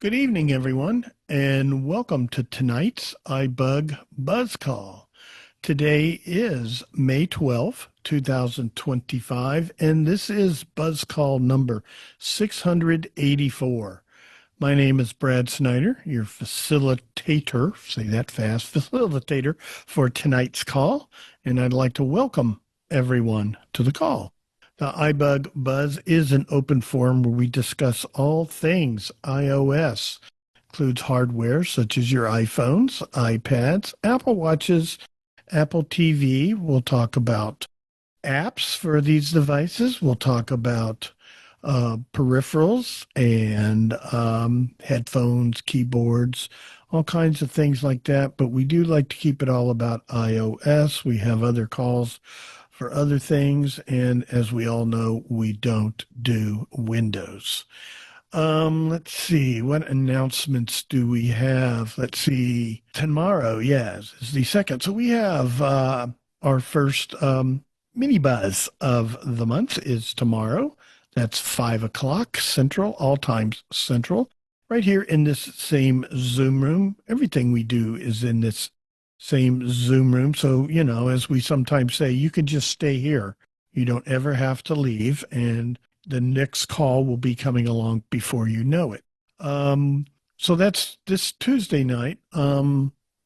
Good evening, everyone, and welcome to tonight's iBUG Buzz Call. Today is May 12th, 2025, and this is Buzz Call number 684. My name is Brad Snyder, your facilitator, say that fast, facilitator for tonight's call, and I'd like to welcome everyone to the call. The iBug Buzz is an open forum where we discuss all things iOS. Includes hardware such as your iPhones, iPads, Apple Watches, Apple TV. We'll talk about apps for these devices. We'll talk about peripherals and headphones, keyboards, all kinds of things like that. But we do like to keep it all about iOS. We have other calls for other things. And as we all know, we don't do Windows. Let's see, what announcements do we have? Let's see, tomorrow, yes, is the second. So we have our first mini buzz of the month is tomorrow. That's 5 o'clock Central, all times Central, right here in this same Zoom room. Everything we do is in this same Zoom room. So, as we sometimes say, you can just stay here. You don't ever have to leave. And the next call will be coming along before you know it. So that's this Tuesday night.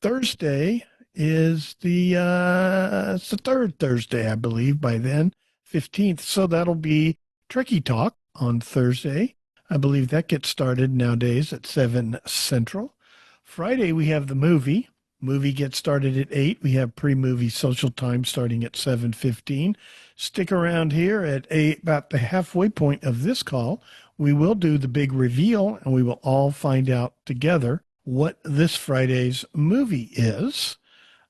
Thursday is it's the third Thursday, I believe, by then, 15th. So that'll be Trekkie Talk on Thursday. I believe that gets started nowadays at 7 Central. Friday, we have the movie. Movie gets started at 8. We have pre-movie social time starting at 7:15. Stick around here at about the halfway point of this call. We will do the big reveal, and we will all find out together what this Friday's movie is.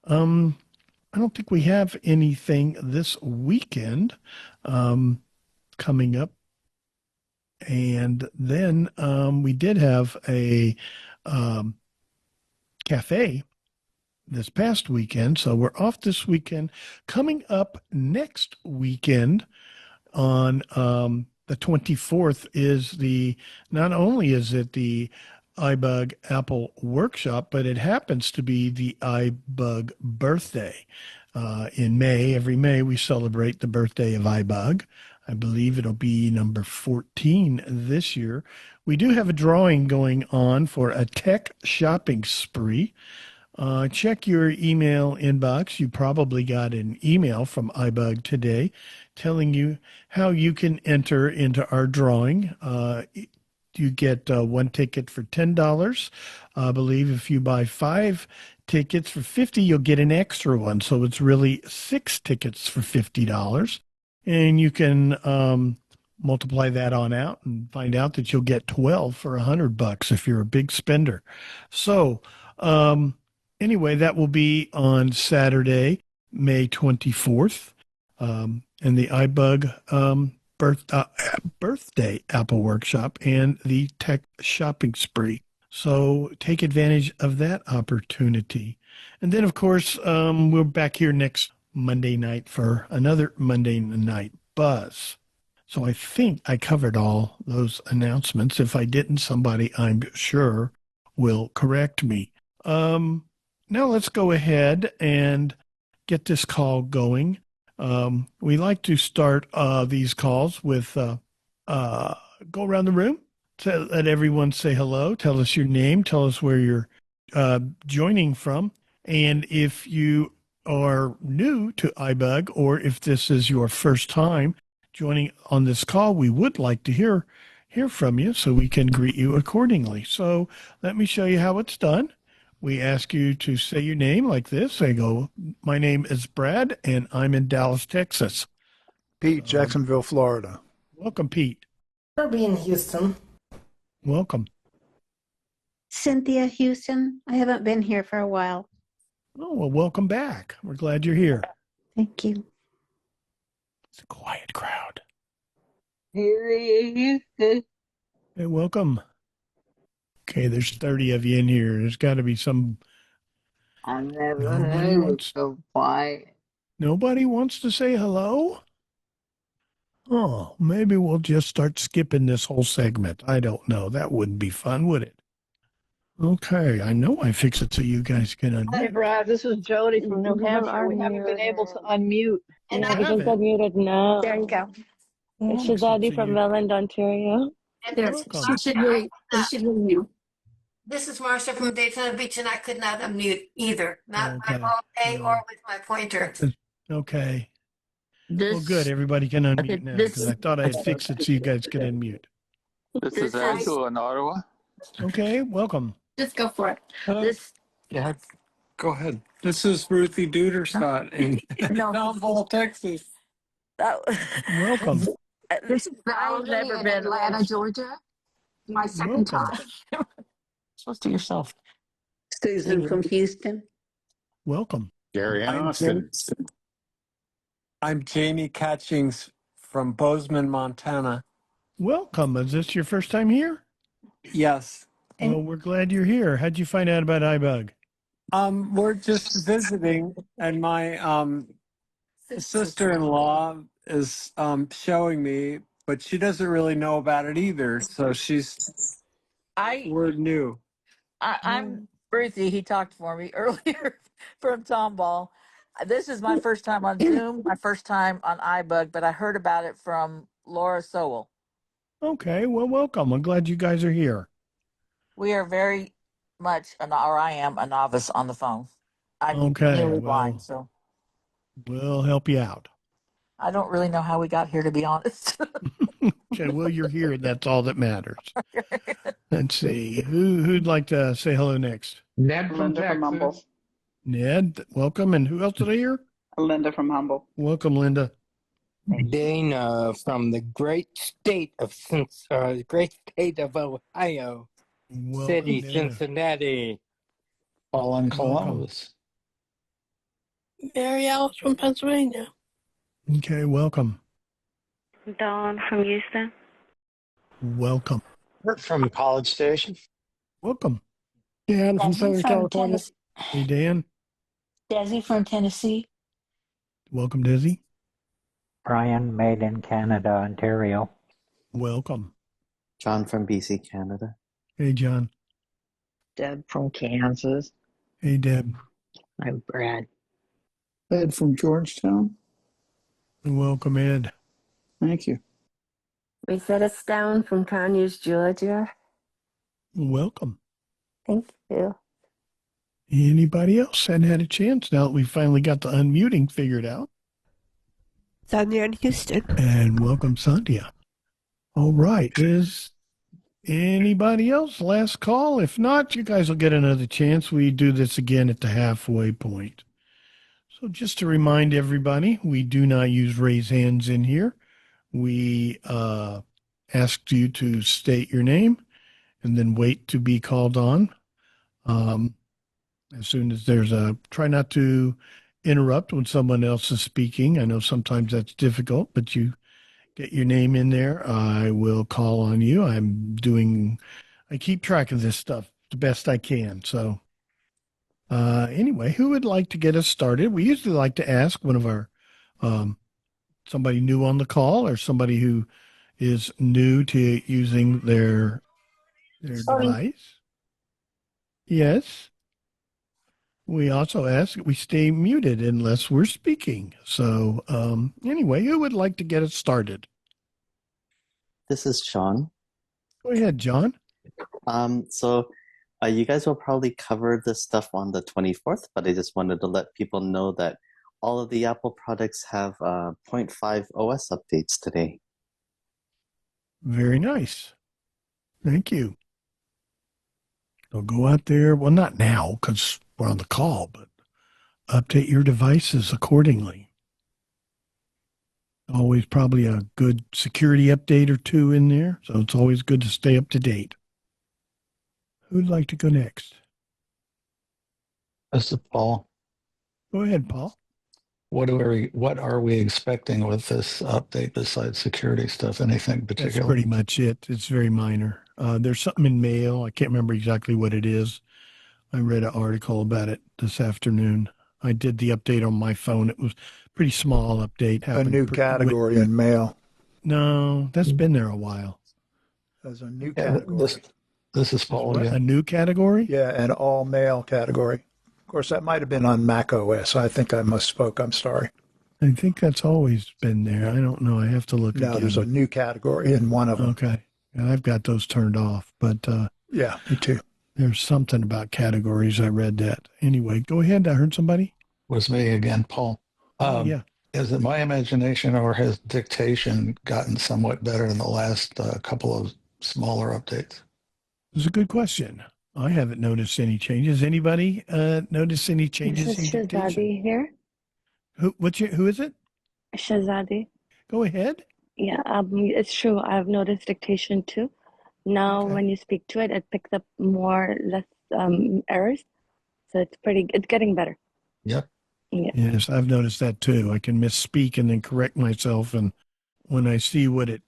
I don't think we have anything this weekend coming up. And then we did have a cafe this past weekend. So we're off this weekend. Coming up next weekend on the 24th is not only is it the iBug Apple Workshop, but it happens to be the iBug birthday. In May, every May, we celebrate the birthday of iBug. I believe it'll be number 14 this year. We do have a drawing going on for a tech shopping spree. Check your email inbox. You probably got an email from iBug today telling you how you can enter into our drawing. You get one ticket for $10. I believe if you buy 5 tickets for $50, you'll get an extra one. So it's really 6 tickets for $50. And you can multiply that on out and find out that you'll get 12 for $100 if you're a big spender. So, anyway, that will be on Saturday, May 24th, and the iBug birthday Apple Workshop and the tech shopping spree. So take advantage of that opportunity. And then, of course, we're back here next Monday night for another Monday night buzz. So I think I covered all those announcements. If I didn't, somebody I'm sure will correct me. Now let's go ahead and get this call going. We like to start these calls with go around the room, let everyone say hello, tell us your name, tell us where you're joining from, and if you are new to iBug or if this is your first time joining on this call, we would like to hear from you so we can greet you accordingly. So let me show you how it's done. We ask you to say your name like this. I go, my name is Brad, and I'm in Dallas, Texas. Pete, Jacksonville, Florida. Welcome, Pete. Kirby in Houston. Welcome. Cynthia Houston. I haven't been here for a while. Oh, well, welcome back. We're glad you're here. Thank you. It's a quiet crowd. Here. Hey, welcome. Okay, there's 30 of you in here. There's got to be some. I never Nobody knew it wants- was so quiet. Nobody wants to say hello? Oh, maybe we'll just start skipping this whole segment. I don't know. That wouldn't be fun, would it? Okay, I know I fix it so you guys can Hi, unmute. Brad. This is Jody from New You have Hampshire. We haven't been able to unmuted. unmute. And Yeah, I we just got haven't. muted now. there you go. It's Fix it Shazadi so from you Welland, Ontario. There, welcome. she should hear you. This is Marcia from Daytona Beach, and I could not unmute either. Not my Okay. phone pay Well, or with my pointer. okay. Well, good. This Everybody can okay, unmute now because this I thought I had fixed it so you guys could unmute. this This is is Angela in Ottawa. Okay, welcome. Just go for it. This Yeah. Go ahead. This is Ruthie Duderstadt in No, Tomball, Texas. that, Welcome. this is I've Valerie never in been Atlanta, Georgia. My second Welcome. time. supposed to yourself. Susan from Houston. Welcome. Gary and I'm Austin. I'm Jamie Catchings from Bozeman, Montana. Welcome. Is this your first time here? Yes. Well, we're glad you're here. How'd you find out about iBUG? We're just visiting, and my sister-in-law is showing me, but she doesn't really know about it either. So we're new. I'm Ruthie. He talked for me earlier from Tomball. This is my first time on Zoom, my first time on iBug, but I heard about it from Laura Sowell. Okay, well, welcome. I'm glad you guys are here. We are very much, or I am a novice on the phone. I'm Okay, nearly well, blind, so we'll help you out. I don't really know how we got here, to be honest. Okay, well, you're here, and that's all that matters. Let's see. Who'd like to say hello next? Ned from Linda from Humble. Texas. Ned, welcome. And who else did I hear? Linda from Humble. Welcome, Linda. Dana from the great state of Ohio, Welcome, city Dana. Cincinnati. Paul in Welcome. Columbus. Mary Alice from Pennsylvania. Okay, welcome. Dawn from Houston. Welcome. Kurt from College Station. Welcome. Dan from Southern California. Hey, Dan. Desi from Tennessee. Welcome, Dizzy. Brian, made in Canada, Ontario. Welcome. John from BC, Canada. Hey, John. Deb from Kansas. Hey, Deb. I'm Brad. Ed from Georgetown. Welcome, Ed. Thank you. Rosetta Stone from Conyers, Georgia. Welcome. Thank you. Anybody else hadn't had a chance now that we finally got the unmuting figured out? Sonia in Houston. And welcome, Sandhya. All right. Is anybody else? Last call? If not, you guys will get another chance. We do this again at the halfway point. So just to remind everybody, we do not use raise hands in here. We asked you to state your name and then wait to be called on. As soon as try not to interrupt when someone else is speaking. I know sometimes that's difficult, but you get your name in there. I will call on you. I keep track of this stuff the best I can. So anyway, who would like to get us started? We usually like to ask one of our, somebody new on the call or somebody who is new to using their device. Yes. We also ask that we stay muted unless we're speaking. So anyway, who would like to get us started? This is Sean. Go ahead, John. You guys will probably cover this stuff on the 24th, but I just wanted to let people know that all of the Apple products have 0.5 OS updates today. Very nice. Thank you. So go out there. Well, not now because we're on the call, but update your devices accordingly. Always probably a good security update or two in there. So it's always good to stay up to date. Who'd like to go next? This is Paul. Go ahead, Paul. What are we expecting with this update besides security stuff? Anything particular? That's pretty much it. It's very minor. There's something in mail. I can't remember exactly what it is. I read an article about it this afternoon. I did the update on my phone. It was a pretty small update. A new category in mail. No, that's been there a while. There's a new category. This is Paul What, a again. new category? Yeah, an all male category. Of course, that might have been on Mac OS. I think I misspoke. I'm sorry. I think that's always been there. I don't know. I have to look No, again. there's a new category in one of them. Okay. And I've got those turned off, but Yeah, me too. there's something about categories. I read that. Anyway, go ahead. I heard somebody. Was me again, Paul. Yeah. Is it my imagination or has dictation gotten somewhat better in the last couple of smaller updates? It's a good question. I haven't noticed any changes. Anybody notice any changes This in is dictation? Shazadi here. Who is it? Shazadi. Go ahead. Yeah, it's true. I've noticed dictation too. Now, Okay. when you speak to it, it picks up less errors. So it's getting better. Yep. Yeah. Yes, I've noticed that too. I can misspeak and then correct myself, and when I see what it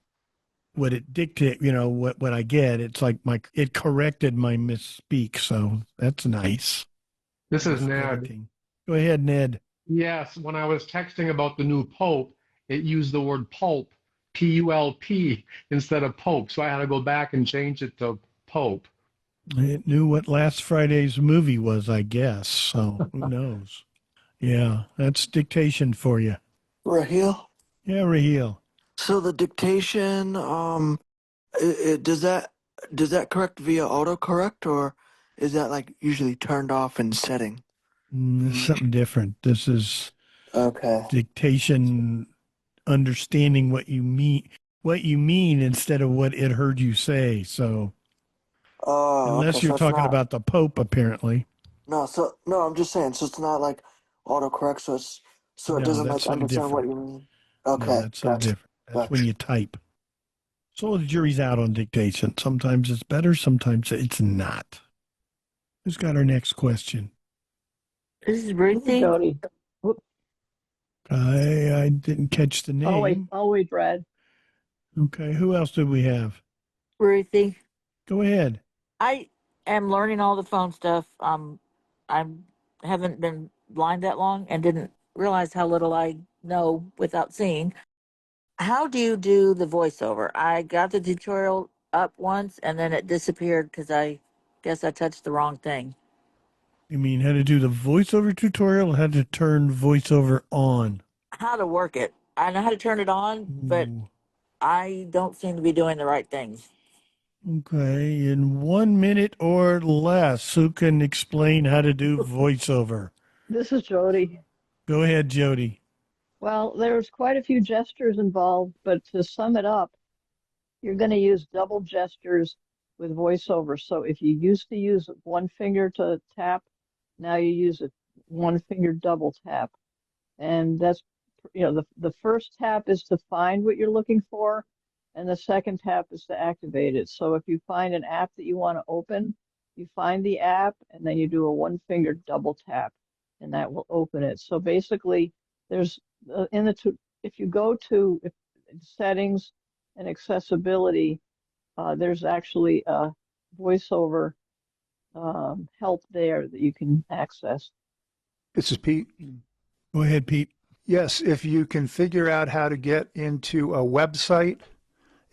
dictate, what I get, it's like it corrected my misspeak. So that's nice. This is Nice Ned. editing. Go ahead, Ned. Yes, when I was texting about the new Pope, it used the word pulp, P-U-L-P, instead of Pope. So I had to go back and change it to Pope. It knew what last Friday's movie was, I guess. So who knows? Yeah, that's dictation for you. Raheel? Yeah, Raheel. So the dictation, does that correct via autocorrect, or is that like usually turned off in setting? This is something different. This is Okay. dictation, understanding what you mean instead of what it heard you say. So Oh, unless okay. you're So it's talking not. about the Pope, apparently. No, I'm just saying. So it's not like autocorrect. So it No, doesn't that's like something understand what different. you mean. No, Okay, that's something gotcha. different. That's when Gotcha. you type. So the jury's out on dictation. Sometimes it's better, sometimes it's not. Who's got our next question? This is Ruthie. Jody. I didn't catch the name. I'll wait, Brad. Okay, who else did we have? Ruthie. Go ahead. I am learning all the phone stuff. I haven't been blind that long and didn't realize how little I know without seeing. How do you do the voiceover? I got the tutorial up once and then it disappeared because I guess I touched the wrong thing. You mean how to do the voiceover tutorial or how to turn voiceover on? How to work it. I know how to turn it on, but Ooh. I don't seem to be doing the right things. Okay, in 1 minute or less, who can explain how to do voiceover? This is Jody. Go ahead, Jody. Well, there's quite a few gestures involved, but to sum it up, you're going to use double gestures with voiceover. So if you used to use one finger to tap, now you use a one finger double tap. And that's, the first tap is to find what you're looking for, and the second tap is to activate it. So if you find an app that you want to open, you find the app, and then you do a one finger double tap, and that will open it. So basically, there's if you go to settings and accessibility, there's actually a voiceover help there that you can access. This is Pete. Go ahead, Pete. Yes, if you can figure out how to get into a website,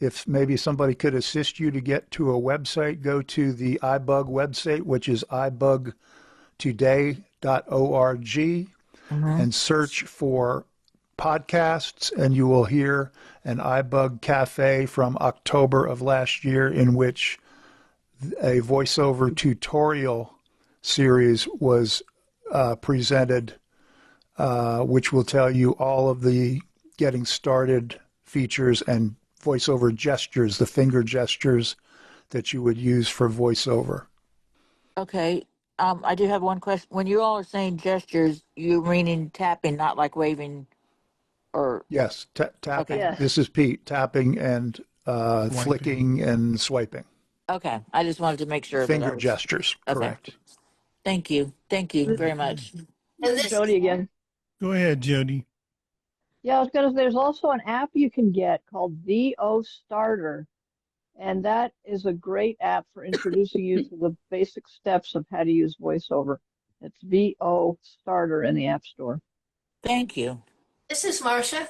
if maybe somebody could assist you to get to a website, go to the iBUG website, which is ibugtoday.org, and search for podcasts, and you will hear an iBUG Cafe from October of last year in which a voiceover tutorial series was presented, which will tell you all of the getting started features and voiceover gestures, the finger gestures that you would use for voiceover. Okay. I do have one question. When you all are saying gestures, you're meaning tapping, not like waving or... Yes, tapping. Okay. Yes. This is Pete, tapping and Swiping. flicking and swiping. Okay. I just wanted to make sure that I Finger was... gestures, Okay. correct. Thank you. Thank you very much. This is Jody again. Go ahead, Jody. Yeah, I was gonna. There's also an app you can get called VO Starter, and that is a great app for introducing you to the basic steps of how to use VoiceOver. It's VO Starter in the App Store. Thank you. This is Marcia.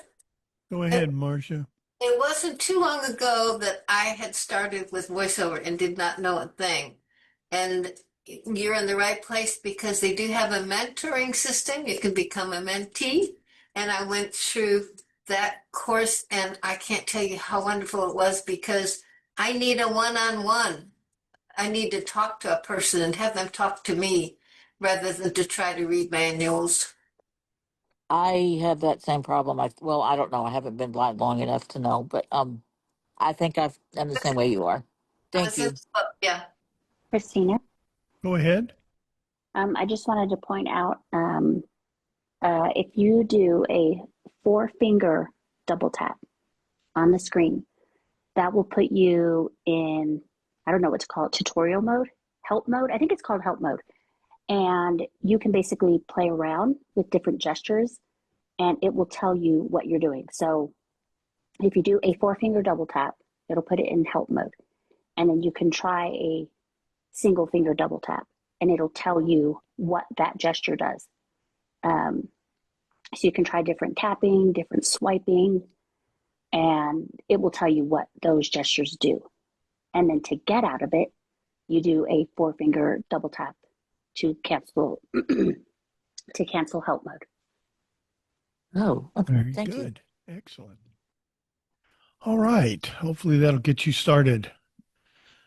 Go ahead, Marcia. It wasn't too long ago that I had started with voiceover and did not know a thing. And you're in the right place because they do have a mentoring system. You can become a mentee. And I went through that course and I can't tell you how wonderful it was because I need a one-on-one. I need to talk to a person and have them talk to me rather than to try to read manuals. I have that same problem. Well, I don't know. I haven't been blind long enough to know, but I think I'm the same way you are. Thank you. Yeah. Christina, Go ahead. I just wanted to point out if you do a 4-finger double tap on the screen, that will put you in, I don't know what to call it, tutorial mode, help mode. I think it's called help mode. And you can basically play around with different gestures and it will tell you what you're doing. So if you do a 4-finger double tap, it'll put it in help mode. And then you can try a single finger double tap and it'll tell you what that gesture does. So you can try different tapping, different swiping, and it will tell you what those gestures do. And then to get out of it, you do a 4-finger double tap to cancel help mode. Oh, okay. Very Thank good. Excellent. All right. Hopefully that'll get you started.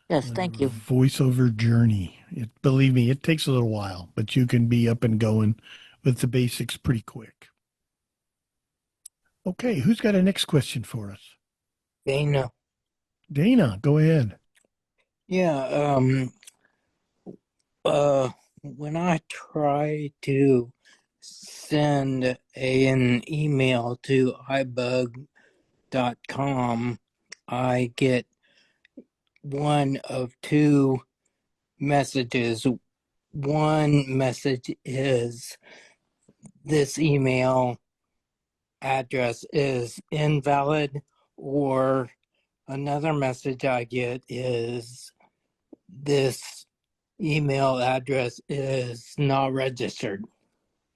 Yes, on thank your you. Voiceover journey. Believe me, it takes a little while, but you can be up and going with the basics pretty quick. Okay, who's got a next question for us? Dana. Dana, go ahead. Yeah, when I try to send an email to iBUG.com, I get one of two messages. One message is this email address is invalid, or another message I get is this email address is not registered.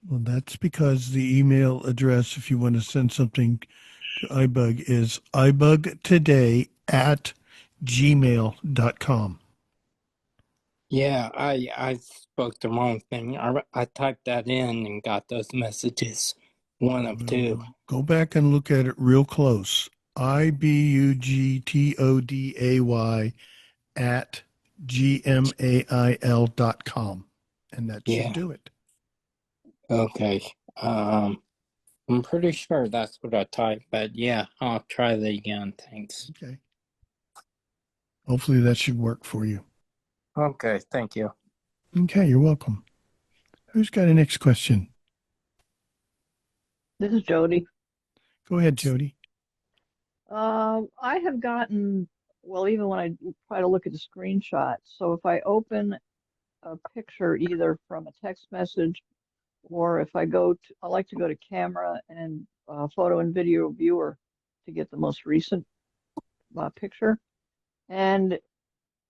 Well, that's because the email address, if you want to send something to iBug, is ibugtoday@gmail.com. Yeah, I spoke the wrong thing. I typed that in and got those messages. One of two. Go back and look at it real close. ibugtoday@gmail.com. And that should Yeah. do it. Okay. I'm pretty sure that's what I typed, but yeah, I'll try that again. Thanks. Okay. Hopefully that should work for you. Okay, thank you. Okay, you're welcome. Who's got a next question? This is Jody. Go ahead, Jody. I have gotten, well, even when I try to look at the screenshot, so if I open a picture either from a text message or if I like to go to camera and photo and video viewer to get the most recent picture. And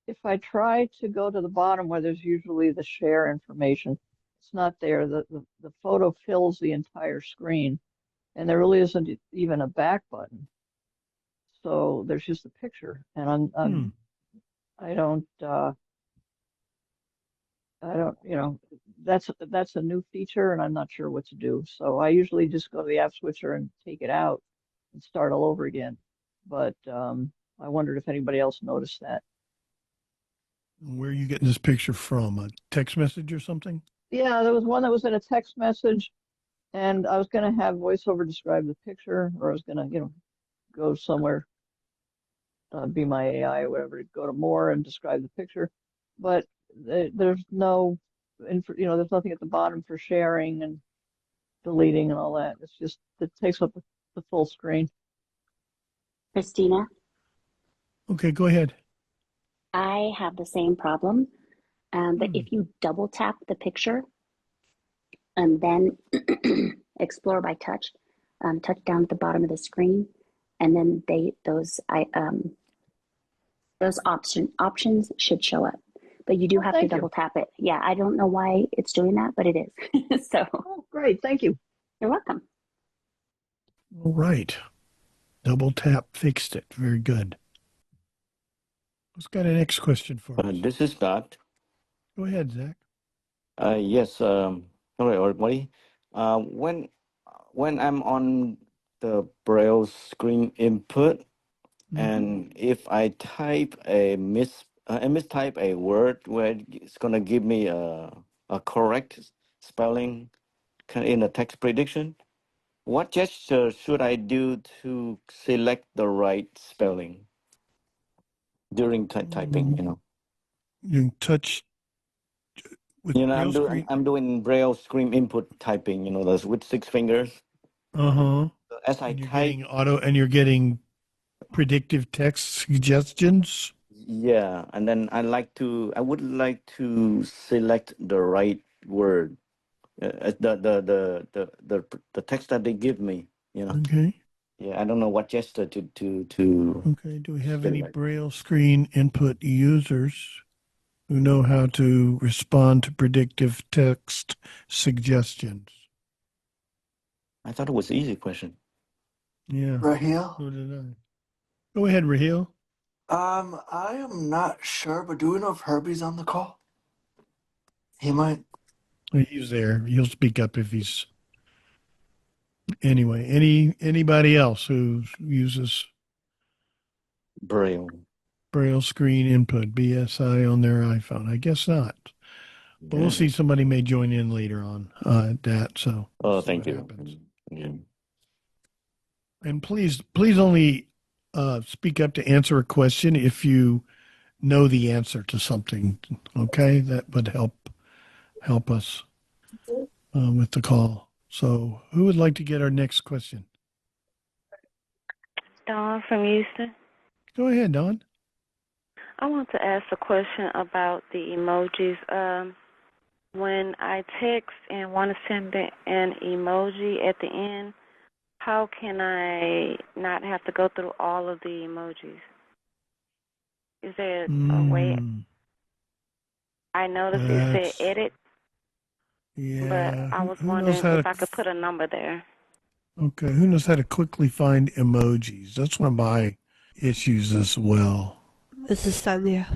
if I try to go to the bottom where there's usually the share information, it's not there. The photo fills the entire screen and there really isn't even a back button. So there's just a picture, and I don't, that's a new feature, and I'm not sure what to do. So I usually just go to the app switcher and take it out and start all over again. But I wondered if anybody else noticed that. Where are you getting this picture from? A text message or something? Yeah, there was one that was in a text message, and I was going to have VoiceOver describe the picture, or I was going to, go somewhere. Be My AI or whatever, go to more and describe the picture. But there's no, there's nothing at the bottom for sharing and deleting and all that. It's just, it takes up the full screen. Christina, Okay, go ahead. I have the same problem, but if you double tap the picture and then explore by touch, touch down at the bottom of the screen, and then those options should show up. But you do have to double tap it. Yeah, I don't know why it's doing that, but it is. So. Oh, great. Thank you. You're welcome. All right. Double tap fixed it. Very good. Who's got a next question for us? This is Scott. Go ahead, Zach. Yes. Hello, everybody. When I'm on the Braille screen input, and if I type I mistype a word where it's gonna give me a correct spelling in a text prediction, what gesture should I do to select the right spelling during typing? You touch with Braille screen. I'm doing Braille screen input typing. Those with 6 fingers. Uh-huh. As I And you're type, you're getting predictive text suggestions. yeah, and then I would like to select the right word, the text that they give me. Okay. Yeah, I don't know what gesture to Okay. Do we have any select. Braille screen input users who know how to respond to predictive text suggestions? I thought it was an easy question. Yeah. Raheel? So did I. Go ahead, Raheel. I am not sure, but do we know if Herbie's on the call? He might. He's there. He'll speak up if he's. Anyway, anybody else who uses Braille. Braille screen input BSI on their iPhone? I guess not. But we'll see. Somebody may join in later on that. So we'll see Thank what you. happens. Yeah. And please only speak up to answer a question if you know the answer to something. Okay, that would help us with the call. So, who would like to get our next question? Dawn from Houston. Go ahead, Don. I want to ask a question about the emojis. When I text and want to send an emoji at the end, how can I not have to go through all of the emojis? Is there a way? I noticed it said edit, yeah, but I was who wondering knows how if to, I could put a number there. okay, who knows how to quickly find emojis? That's one of my issues as well. This is Sonia.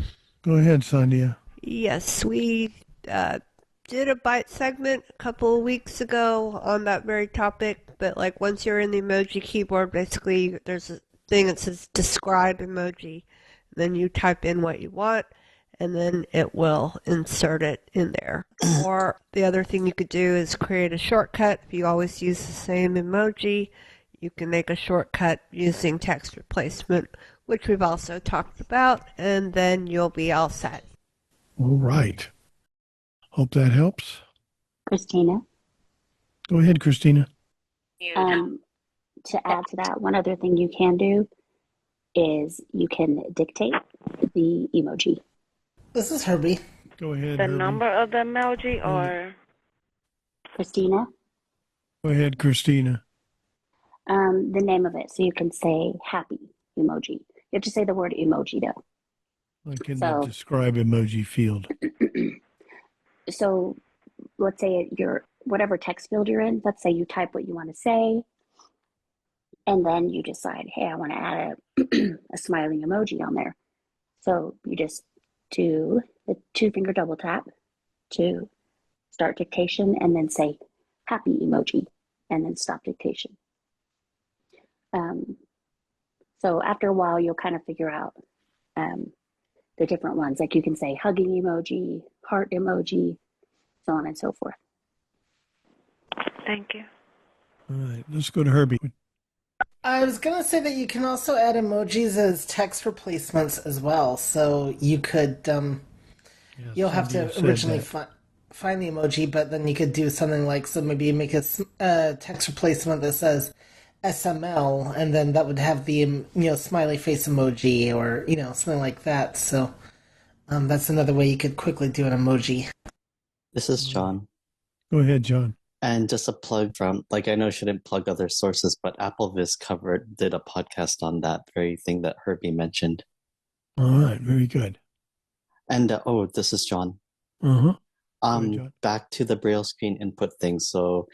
Go ahead, Sonia. Yes, we did a Byte segment a couple of weeks ago on that very topic, but like once you're in the emoji keyboard, basically there's a thing that says describe emoji. Then you type in what you want, and then it will insert it in there. Or the other thing you could do is create a shortcut. If you always use the same emoji, you can make a shortcut using text replacement, which we've also talked about, and then you'll be all set. All right. Hope that helps. Christina? Go ahead, Christina. To add to that, one other thing you can do is you can dictate the emoji. This is Herbie. Go ahead, The Herbie. number of the emoji or? Christina? Go ahead, Christina. The name of it. So you can say happy emoji. You have to say the word emoji though. Like in the describe emoji field. So let's say your whatever text field you're in, let's say you type what you want to say, and then you decide, hey, I want to add a smiling emoji on there. So you just do the 2-finger double tap to start dictation and then say happy emoji and then stop dictation. So after a while, you'll kind of figure out the different ones. Like you can say hugging emoji, heart emoji, so on and so forth. Thank you. All right, let's go to Herbie. I was going to say that you can also add emojis as text replacements as well. So you could, you'll have to originally find the emoji, but then you could do something like, so maybe make a text replacement that says SML, and then that would have the, smiley face emoji or, something like that. So that's another way you could quickly do an emoji. This is John. Go ahead, John. And just a plug from, I know I shouldn't plug other sources, but AppleVis did a podcast on that very thing that Herbie mentioned. All right, very good. And, this is John. Uh-huh. Back to the Braille screen input thing. So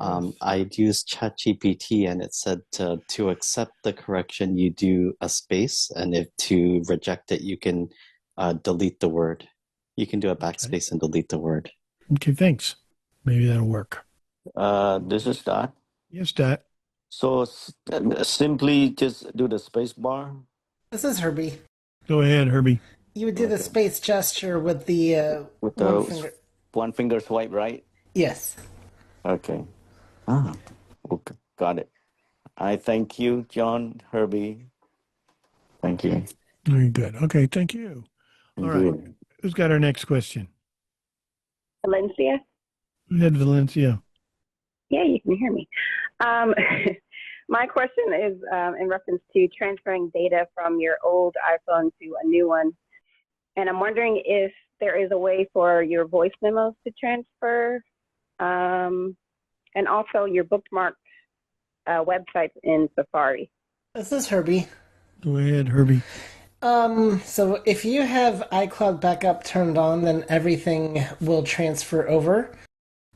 I'd used ChatGPT and it said to accept the correction, you do a space, and if to reject it, you can delete the word. You can do a backspace and delete the word. Okay, thanks. Maybe that'll work. This is Dot. Yes, Dot. So simply just do the space bar. This is Herbie. Go ahead, Herbie. You would do the space gesture with the With one the finger. one finger swipe right? Yes. Okay. Okay. Got it. I thank you, John, Herbie. Thank you. Very good. Okay, thank you. All right. Who's got our next question? Valencia? Go ahead, Valencia. Yeah, you can hear me. My question is in reference to transferring data from your old iPhone to a new one. And I'm wondering if there is a way for your voice memos to transfer and also your bookmarked websites in Safari. This is Herbie. Go ahead, Herbie. So if you have iCloud backup turned on, then everything will transfer over.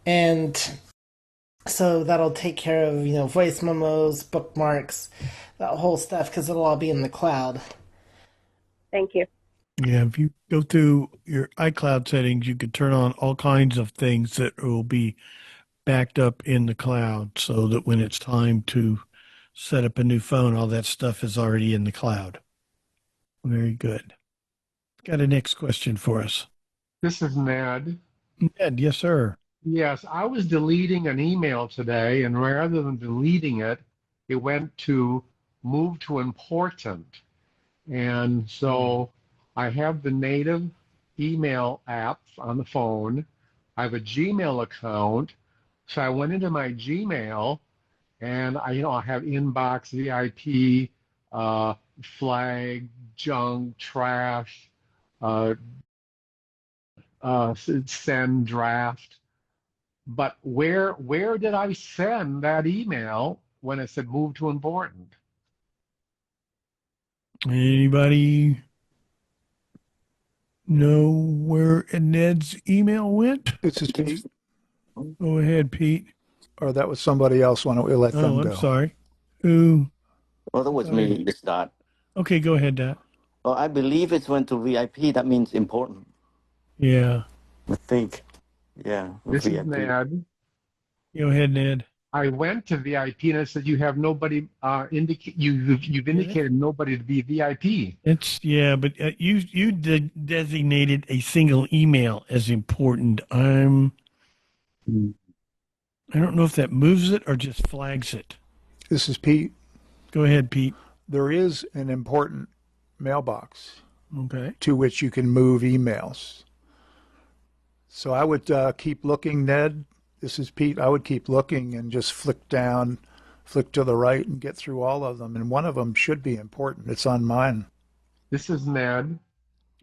And so that'll take care of, voice memos, bookmarks, that whole stuff, because it'll all be in the cloud. Thank you. Yeah, if you go through your iCloud settings, you could turn on all kinds of things that will be backed up in the cloud so that when it's time to set up a new phone, all that stuff is already in the cloud. Very good. Got a next question for us. This is Ned. Ned, yes, sir. Yes, I was deleting an email today, and rather than deleting it, it went to move to important. And so I have the native email app on the phone. I have a Gmail account. So I went into my Gmail and I have inbox, VIP, flag, junk, trash, send, draft. But where did I send that email when it said move to important? Anybody know where Ned's email went? This is Pete. Go ahead, Pete. Or that was somebody else. Why don't we let them go? I'm sorry. Who? Well, that was me, this Dot. Okay, go ahead, Dot. Well, I believe it's went to VIP. That means important. Yeah. I think. Yeah. This VIP. is Ned. Go ahead, Ned. I went to VIP and it said you have nobody you've indicated nobody to be VIP. But you designated a single email as important. I don't know if that moves it or just flags it. This is Pete. Go ahead, Pete. There is an important mailbox. Okay. To which you can move emails. So I would keep looking, Ned. This is Pete. I would keep looking and just flick down, flick to the right, and get through all of them. And one of them should be important. It's on mine. This is Ned.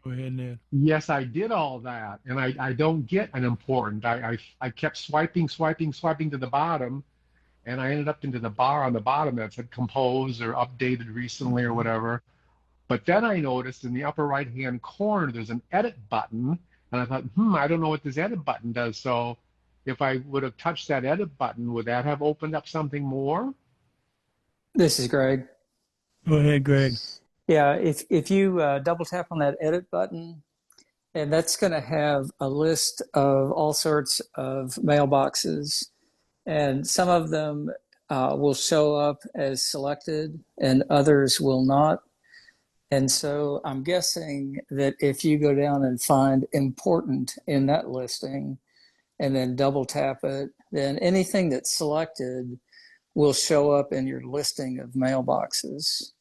Go ahead, Ned. Yes, I did all that, and I don't get an important. I kept swiping to the bottom, and I ended up into the bar on the bottom that said composed or updated recently or whatever. But then I noticed in the upper right-hand corner there's an edit button, and I thought, I don't know what this edit button does. So if I would have touched that edit button, would that have opened up something more? This is Greg. Go ahead, Greg. Yeah, if you double tap on that edit button, and that's going to have a list of all sorts of mailboxes, and some of them will show up as selected and others will not. And so I'm guessing that if you go down and find important in that listing and then double tap it, then anything that's selected will show up in your listing of mailboxes.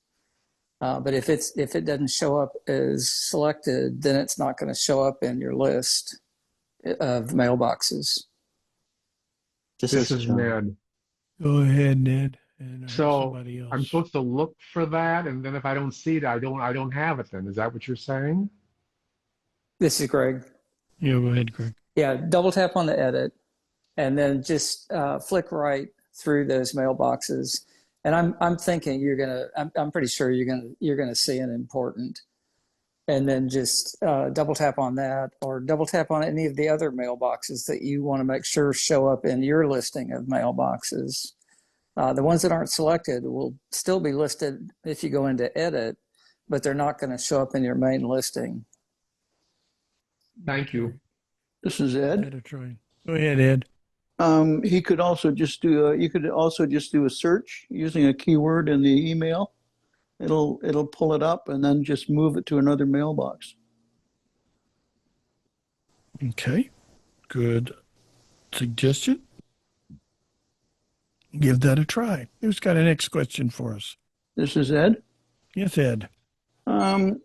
But if it doesn't show up as selected, then it's not going to show up in your list of mailboxes. This is Ned. Go ahead, Ned. And so I'm supposed to look for that, and then if I don't see it, I don't have it. Then is that what you're saying? This is Greg. Yeah, go ahead, Greg. Yeah, double tap on the edit, and then just flick right through those mailboxes. And I'm thinking I'm pretty sure you're gonna see an important, and then just double tap on that, or double tap on any of the other mailboxes that you want to make sure show up in your listing of mailboxes. The ones that aren't selected will still be listed if you go into edit, but they're not going to show up in your main listing. Thank you. This is Ed. Go ahead, Ed. He could also just do you could also just do a search using a keyword in the email. It'll pull it up and then just move it to another mailbox. Okay, good suggestion. Give that a try. Who's got a next question for us? This is Ed. Yes, Ed. I've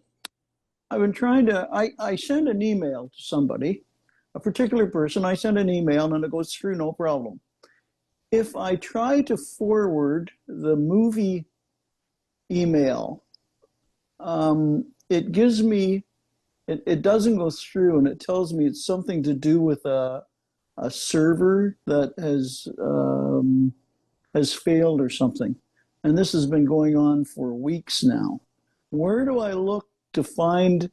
been trying to. I send an email to somebody, a particular person. I send an email and it goes through no problem. If I try to forward the movie email, it gives me, it doesn't go through, and it tells me it's something to do with a server that has failed or something. And this has been going on for weeks now. Where do I look to find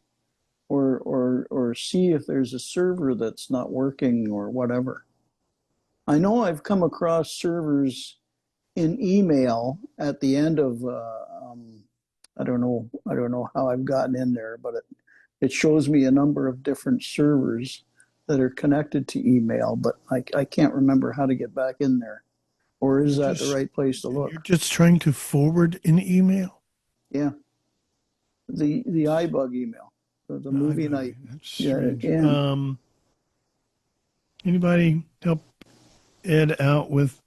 or see if there's a server that's not working or whatever? I know I've come across servers in email at the end of I don't know how I've gotten in there, but it shows me a number of different servers that are connected to email, but I can't remember how to get back in there. Or is that the right place to look? You're just trying to forward an email? Yeah. The iBUG email, the movie night. That's strange. Yeah. Anybody help Ed out with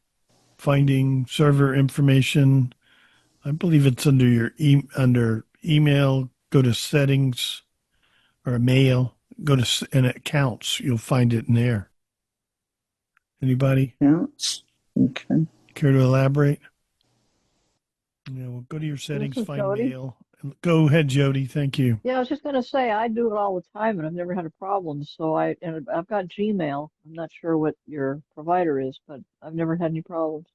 finding server information? I believe it's under your under email. Go to settings or mail. Go to and accounts. You'll find it in there. Anybody? Accounts. Okay. Care to elaborate? Yeah, we'll go to your settings, find Jody. mail. Go ahead, Jody. Thank you. Yeah, I was just going to say I do it all the time, and I've never had a problem. So I've got Gmail. I'm not sure what your provider is, but I've never had any problems.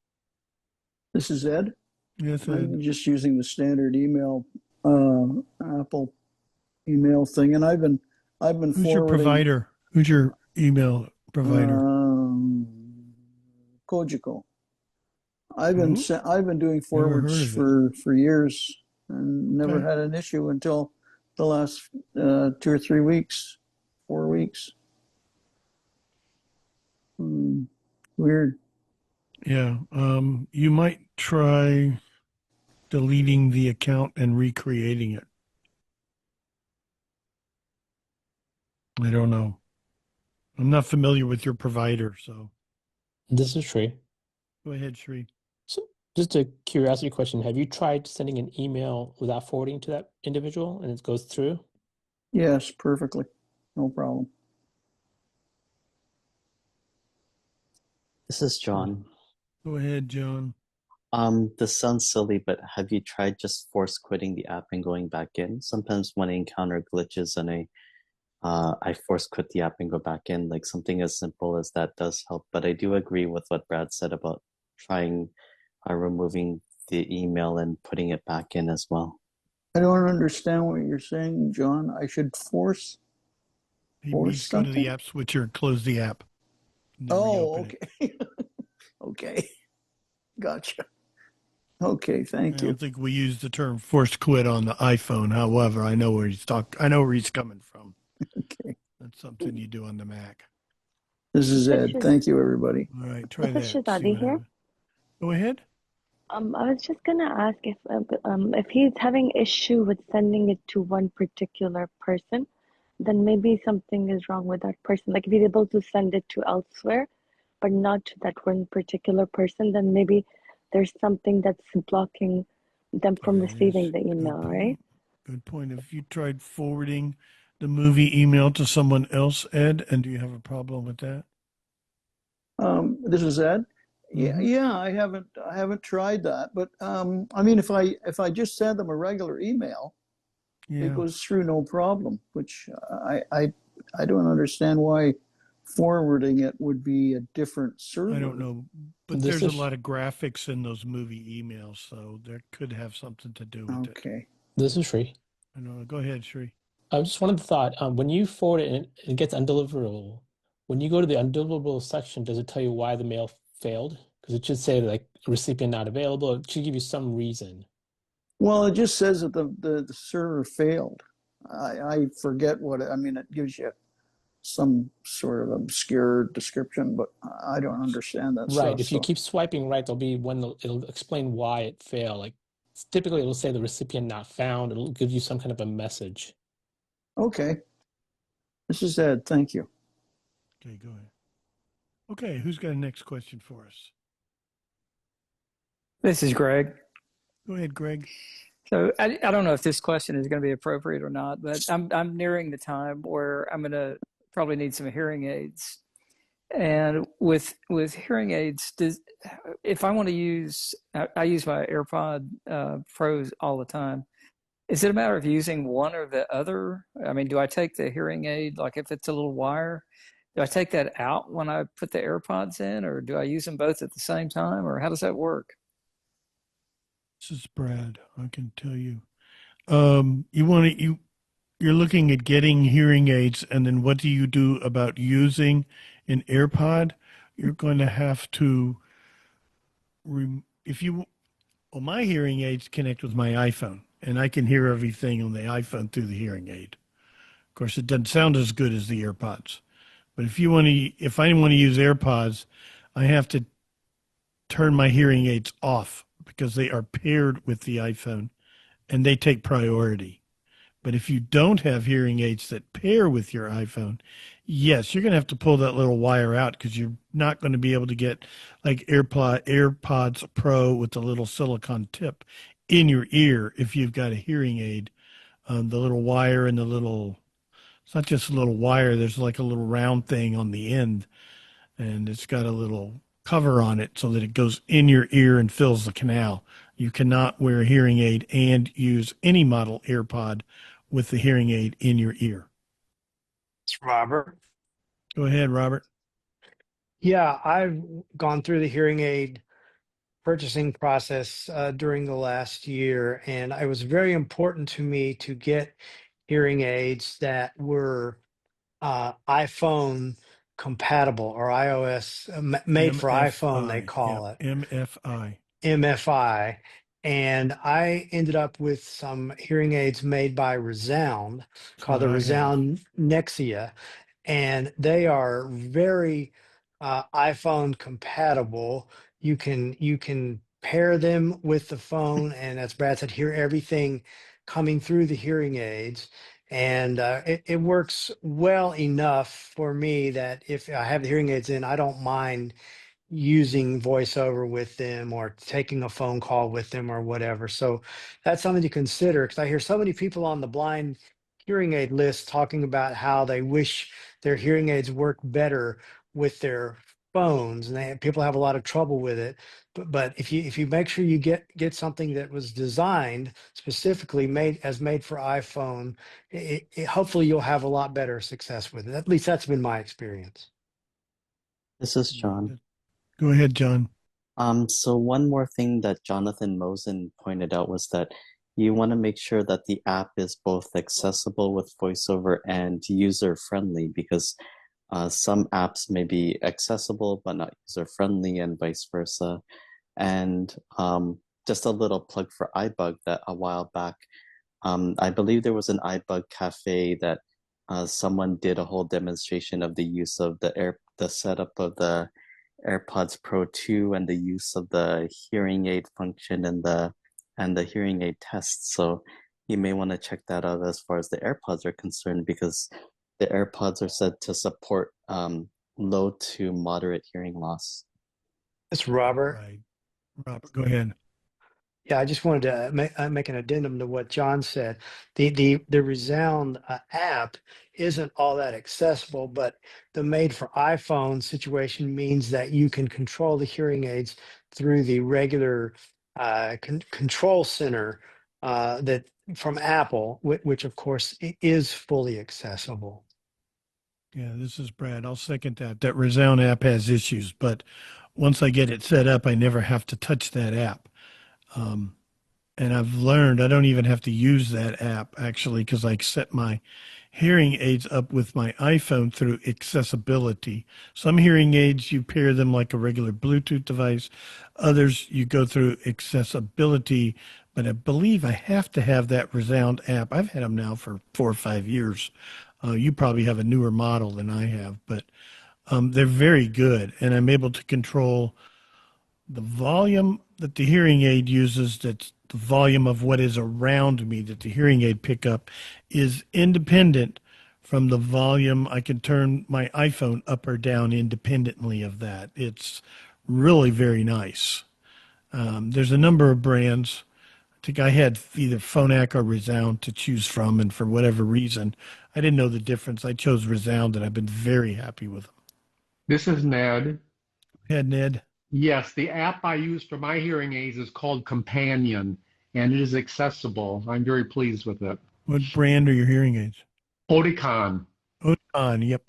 This is Ed. Yes, Ed. I'm just using the standard email, Apple email thing, and I've been Who's your provider? Who's your email provider? Kojiko. I've been doing forwards for years and never had an issue until the last 2 or 3 weeks, 4 weeks. Weird. Yeah. You might try deleting the account and recreating it. I don't know. I'm not familiar with your provider, so. This is Sri. Go ahead, Sri. So just a curiosity question. Have you tried sending an email without forwarding to that individual and it goes through? Yes, perfectly. No problem. This is John. Go ahead, John. This sounds silly, but have you tried just force quitting the app and going back in? Sometimes when I encounter glitches and I force quit the app and go back in, like something as simple as that does help. But I do agree with what Brad said about trying removing the email and putting it back in as well. I don't understand what you're saying, John. I should force Go to the app switcher and close the app. Oh, okay. Okay. Gotcha. Okay, thank you. I don't think we use the term force quit on the iPhone. However, I know where he's coming from. Okay. That's something you do on the Mac. This is Ed. Thank you, everybody. All right, try that. Shazadi here. Go ahead. I was just gonna ask if he's having issue with sending it to one particular person, then maybe something is wrong with that person. Like if he's able to send it to elsewhere, but not to that one particular person, then maybe there's something that's blocking them from receiving the email, right? Good point. Have you tried forwarding the movie email to someone else, Ed? And do you have a problem with that? This is Ed. Yeah, I haven't tried that, but I mean, if I just send them a regular email, it goes through no problem. Which I don't understand why forwarding it would be a different server. I don't know, but there's a lot of graphics in those movie emails, so that could have something to do with it. Okay. This is Sri. I know. Go ahead, Sri. I just wanted to thought, when you forward it and it gets undeliverable, when you go to the undeliverable section, does it tell you why the mail failed? Because it should say like recipient not available. It should give you some reason. Well, it just says that the server failed. I forget what I mean. It gives you some sort of obscure description, but I don't understand that Right. stuff. If you So keep swiping right, there'll be one, it'll explain why it failed. Like typically it'll say the recipient not found. It'll give you some kind of a message. okay, this is Ed. Thank you. Okay, go ahead. Okay, who's got a next question for us? This is Greg. Go ahead, Greg. So I don't know if this question is going to be appropriate or not, but I'm nearing the time where I'm going to probably need some hearing aids. And with hearing aids, if I want to use, I use my AirPod Pros all the time. Is it a matter of using one or the other? I mean, do I take the hearing aid, like if it's a little wire, do I take that out when I put the AirPods in, or do I use them both at the same time, or how does that work? This is Brad. I can tell you. You're looking at getting hearing aids, and then what do you do about using an AirPod? You're going to have to, if you, well, my hearing aids connect with my iPhone, and I can hear everything on the iPhone through the hearing aid. Of course, it doesn't sound as good as the AirPods, but if I want to use AirPods, I have to turn my hearing aids off because they are paired with the iPhone, and they take priority. But if you don't have hearing aids that pair with your iPhone, yes, you're going to have to pull that little wire out because you're not going to be able to get like AirPods Pro with the little silicone tip in your ear if you've got a hearing aid. The little wire and it's not just a little wire, there's like a little round thing on the end, and it's got a little cover on it so that it goes in your ear and fills the canal. You cannot wear a hearing aid and use any model AirPod with the hearing aid in your ear. It's Robert. Go ahead, Robert. Yeah, I've gone through the hearing aid purchasing process during the last year, and it was very important to me to get hearing aids that were iPhone compatible or iOS made for iPhone, they MFI. Yep. call it. MFI. MFI. And I ended up with some hearing aids made by Resound That's called what the I have. Resound Nexia. And they are very iPhone compatible. You can pair them with the phone, and as Brad said, hear everything coming through the hearing aids. And it works well enough for me that if I have the hearing aids in, I don't mind using voiceover with them or taking a phone call with them or whatever. So that's something to consider, because I hear so many people on the blind hearing aid list talking about how they wish their hearing aids work better with their phones, and people have a lot of trouble with it. But if you make sure you get something that was designed specifically made for iPhone, hopefully you'll have a lot better success with it. At least that's been my experience. This is John. Go ahead, John. So one more thing that Jonathan Mosen pointed out was that you want to make sure that the app is both accessible with VoiceOver and user-friendly, because some apps may be accessible but not user-friendly and vice versa. And just a little plug for iBUG, that a while back, I believe there was an iBUG cafe that someone did a whole demonstration of the use of the setup of the AirPods Pro 2 and the use of the hearing aid function and the hearing aid test. So you may want to check that out as far as the AirPods are concerned, because the AirPods are said to support low to moderate hearing loss. It's Robert. Right. Robert, go ahead. Yeah, I just wanted to make an addendum to what John said. The Resound app isn't all that accessible, but the made for iPhone situation means that you can control the hearing aids through the regular control center that from Apple, which of course is fully accessible. Yeah, this is Brad. I'll second that. That Resound app has issues, but once I get it set up, I never have to touch that app. And I've learned I don't even have to use that app actually because I set my hearing aids up with my iPhone through accessibility. Some hearing aids, you pair them like a regular Bluetooth device. Others, you go through accessibility. But I believe I have to have that Resound app. I've had them now for 4 or 5 years. You probably have a newer model than I have, but they're very good. And I'm able to control the volume that the hearing aid uses, that's the volume of what is around me that the hearing aid pick up, is independent from the volume. I can turn my iPhone up or down independently of that. It's really very nice. There's a number of brands. I think I had either Phonak or Resound to choose from, and for whatever reason, I didn't know the difference. I chose Resound, and I've been very happy with them. This is Ned. Go ahead, Ned. Yes, the app I use for my hearing aids is called Companion, and it is accessible. I'm very pleased with it. What brand are your hearing aids? Oticon. Oticon, yep.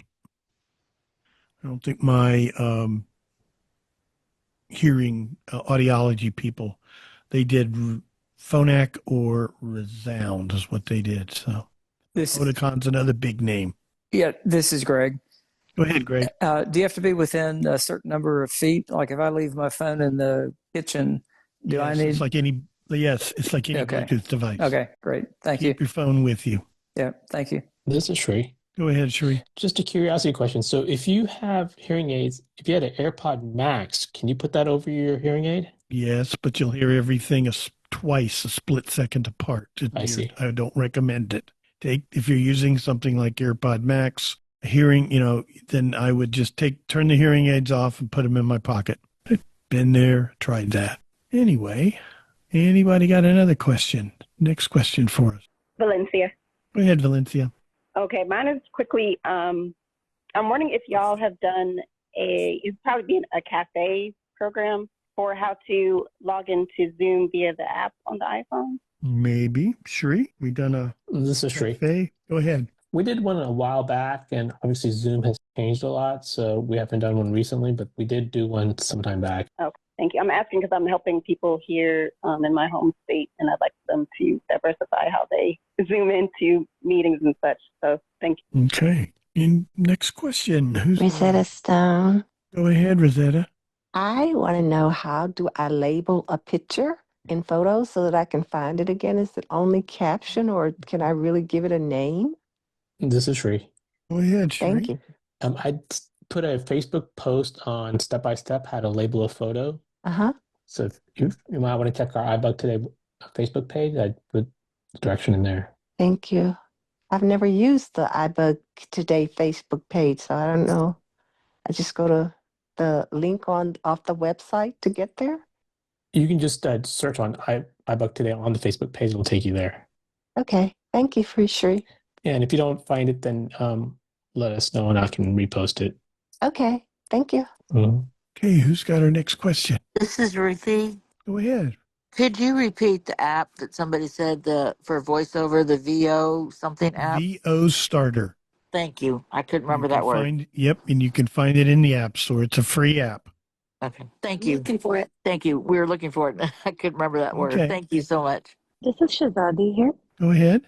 I don't think my hearing audiology people, they did Phonak or Resound is what they did. So Oticon's another big name. Yeah, this is Greg. Go ahead, Greg. Do you have to be within a certain number of feet? Like if I leave my phone in the kitchen, do I need? It's like any Bluetooth device. Okay, great. Thank you. Keep your phone with you. Yeah, thank you. This is Sri. Go ahead, Sri. Just a curiosity question. So if you have hearing aids, if you had an AirPod Max, can you put that over your hearing aid? Yes, but you'll hear everything twice, a split second apart. I see. I don't recommend it. If you're using something like AirPod Max, hearing, then I would just turn the hearing aids off and put them in my pocket. Been there, tried that. Anyway, anybody got another question? Next question for us. Valencia. Go ahead, Valencia. Okay, mine is quickly. I'm wondering if y'all have done it'd probably be a cafe program for how to log into Zoom via the app on the iPhone. Maybe. Shri, we done a This is Shri. cafe? Go ahead. We did one a while back, and obviously Zoom has changed a lot, so we haven't done one recently, but we did do one sometime back. Okay, thank you. I'm asking because I'm helping people here in my home state, and I'd like them to diversify how they Zoom into meetings and such. So thank you. Okay. And next question. Rosetta Stone. Go ahead, Rosetta. I want to know, how do I label a picture in photos so that I can find it again? Is it only caption, or can I really give it a name? This is Shri. Go ahead, Shri. Thank you. I put a Facebook post on step-by-step how to label a photo. Uh-huh. So if you might want to check our iBUG Today Facebook page, I put the direction in there. Thank you. I've never used the iBUG Today Facebook page, so I don't know. I just go to the link off the website to get there? You can just search on iBUG Today on the Facebook page. It'll take you there. Okay. Thank you, Shri. And if you don't find it, then let us know and I can repost it. Okay. Thank you. Mm-hmm. Okay, who's got our next question? This is Ruthie. Go ahead. Could you repeat the app that somebody said for voiceover, the VO something app? VO Starter. Thank you. I couldn't remember that word. And you can find it in the App Store. It's a free app. Okay. Thank you. Looking for it. Thank you. We were looking for it. I couldn't remember that word. Okay. Thank you so much. This is Shazadi here. Go ahead.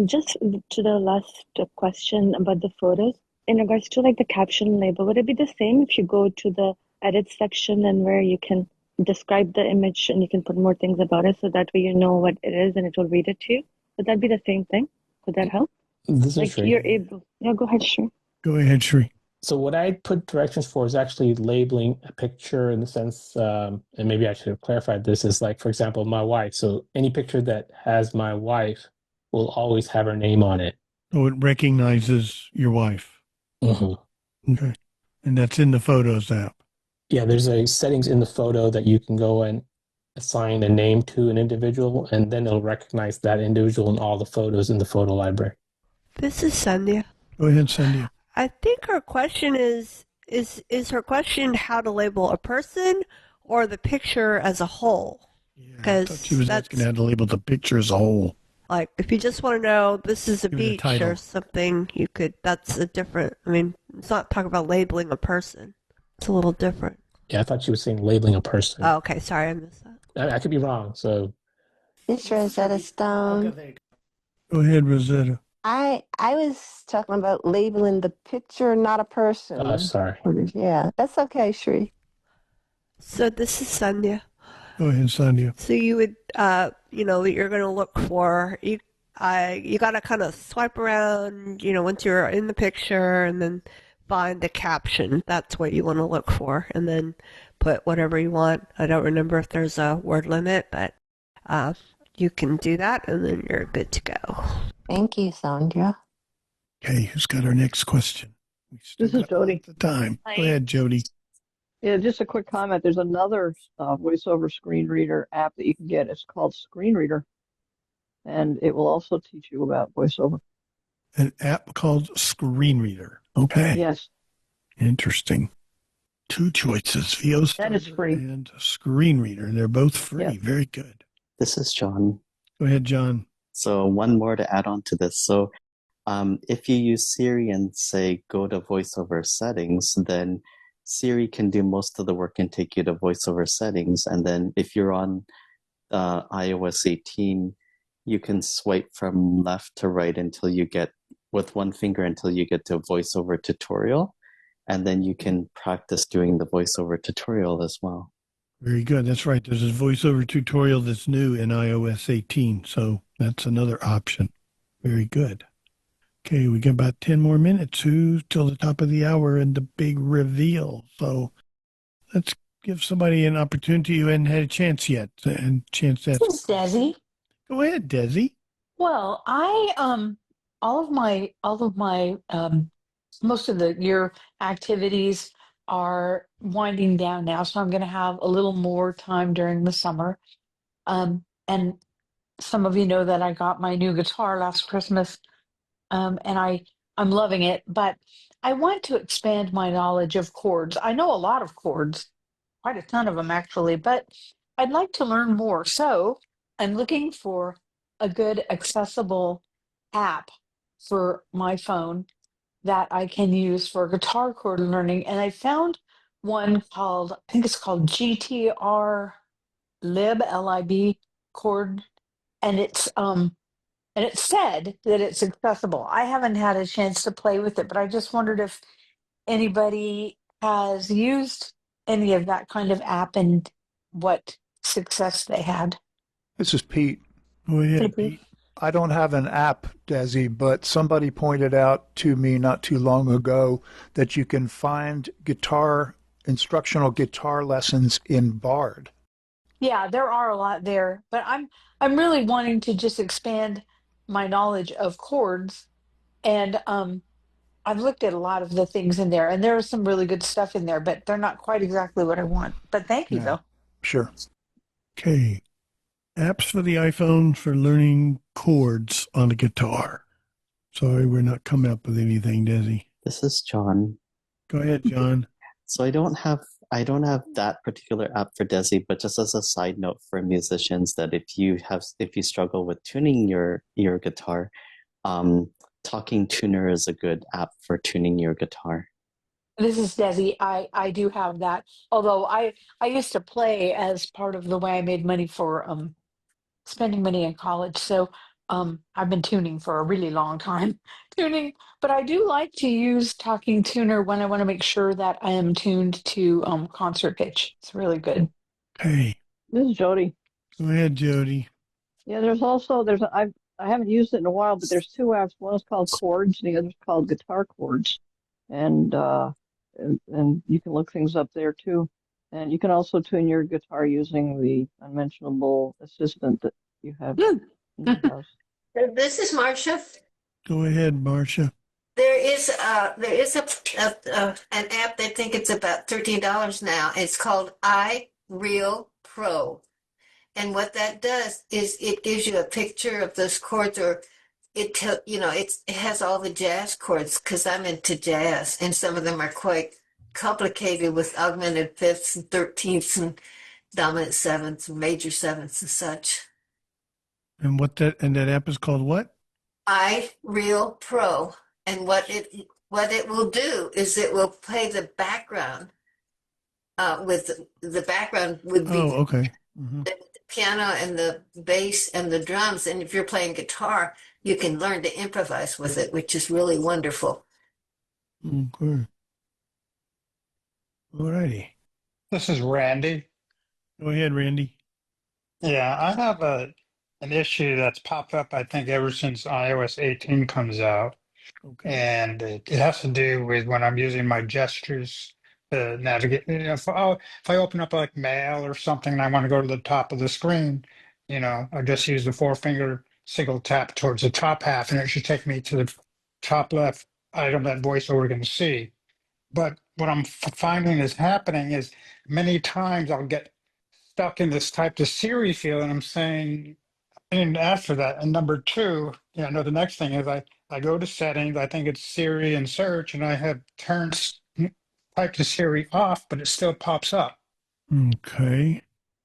Just to the last question about the photos, in regards to like the caption label, would it be the same if you go to the edit section and where you can describe the image and you can put more things about it, so that way you know what it is and it will read it to you? Would that be the same thing? Would that help? This is like Shri. you're able. Yeah, go ahead, Shri. Go ahead, Shri. So what I put directions for is actually labeling a picture in the sense, and maybe I should have clarified this, is like, for example, my wife. So any picture that has my wife will always have her name on it. Oh, it recognizes your wife. Mm-hmm. Okay. And that's in the Photos app. Yeah, there's a settings in the photo that you can go and assign a name to an individual, and then it'll recognize that individual in all the photos in the photo library. This is Sandhya. Go ahead, Sandhya. I think her question is her question how to label a person or the picture as a whole? I thought she was asking how to label the picture as a whole. Like, if you just want to know this is a beach or something, that's a different, it's not talking about labeling a person. It's a little different. Yeah, I thought she was saying labeling a person. Oh, okay. Sorry, I missed that. I could be wrong. So It's Rosetta Stone. Okay, there you Go ahead, Rosetta. I was talking about labeling the picture, not a person. Sorry. Yeah, that's okay, Shri. So this is Sandhya. Go ahead, Sandhya. So you would, you're going to look for you got to kind of swipe around, once you're in the picture, and then find the caption. That's what you want to look for, and then put whatever you want. I don't remember if there's a word limit, but you can do that, and then you're good to go. Thank you, Sandhya. Okay, who's got our next question? This is Jody. The time. Go ahead, Jody. Yeah, just a quick comment. There's another voiceover screen reader app that you can get. It's called Screen Reader, and it will also teach you about voiceover. An app called Screen Reader. Okay. Yes. Interesting. Two choices, VO And it's free. and Screen Reader. And they're both free. Yep. Very good. This is John. Go ahead, John. So one more to add on to this. So if you use Siri and say, go to voiceover settings, then Siri can do most of the work and take you to voiceover settings. And then if you're on iOS 18, you can swipe from left to right until you get, with one finger, until you get to voiceover tutorial. And then you can practice doing the voiceover tutorial as well. Very good. That's right. There's a voiceover tutorial that's new in iOS 18. So that's another option. Very good. Okay, we got about 10 more minutes till the top of the hour and the big reveal. So let's give somebody an opportunity who hadn't had a chance yet. And chance that. This is Desi. Go ahead, Desi. Well, I all of my most of the year activities are winding down now, so I'm going to have a little more time during the summer. And some of you know that I got my new guitar last Christmas, and I'm loving it. But I want to expand my knowledge of chords. I know a lot of chords, quite a ton of them actually, but I'd like to learn more. So I'm looking for a good accessible app for my phone that I can use for guitar chord learning. And I found one called, I think it's called GTR Lib, Lib chord. And it said that it's accessible. I haven't had a chance to play with it, but I just wondered if anybody has used any of that kind of app and what success they had. This is Pete. Go ahead, Pete. I don't have an app, Desi, but somebody pointed out to me not too long ago that you can find instructional guitar lessons in Bard. Yeah, there are a lot there, but I'm really wanting to just expand my knowledge of chords, and I've looked at a lot of the things in there, and there is some really good stuff in there, but they're not quite exactly what I want. But thank you, though. Sure. Okay. Apps for the iPhone for learning chords on a guitar. Sorry, we're not coming up with anything, Desi. This is John. Go ahead, John. So I don't have that particular app for Desi, but just as a side note for musicians, that if you struggle with tuning your guitar, Talking Tuner is a good app for tuning your guitar. This is Desi. I do have that. Although I used to play as part of the way I made money for spending money in college. So I've been tuning for a really long time. But I do like to use Talking Tuner when I want to make sure that I am tuned to concert pitch. It's really good. Hey. This is Jody. Go ahead, Jody. Yeah, I haven't used it in a while, but there's two apps. One is called Chords, and the other is called Guitar Chords, and you can look things up there too. And you can also tune your guitar using the unmentionable assistant that you have in your house. This is Marcia. Go ahead, Marcia. There is an app. I think it's about $13 now. It's called iReal Pro, and what that does is it gives you a picture of those chords, or it has all the jazz chords, because I'm into jazz, and some of them are quite complicated with augmented fifths and 13ths and dominant sevenths and major sevenths and such. And that app is called what? iReal Pro. And what it will do is it will play the background with the background would be okay. Mm-hmm. piano and the bass and the drums. And if you're playing guitar, you can learn to improvise with it, which is really wonderful. Okay. All righty. This is Randy. Go ahead, Randy. Yeah, I have an issue that's popped up, I think, ever since iOS 18 comes out. Okay. And it has to do with when I'm using my gestures to navigate. If I open up like mail or something and I want to go to the top of the screen, I just use the four-finger single tap towards the top half, and it should take me to the top left item that VoiceOver can see. But what I'm finding is happening is many times I'll get stuck in this type of Siri field, and I'm saying, and after that, and number two, the next thing is I go to settings, I think it's Siri and search, and I have turned type to Siri off, but it still pops up. Okay.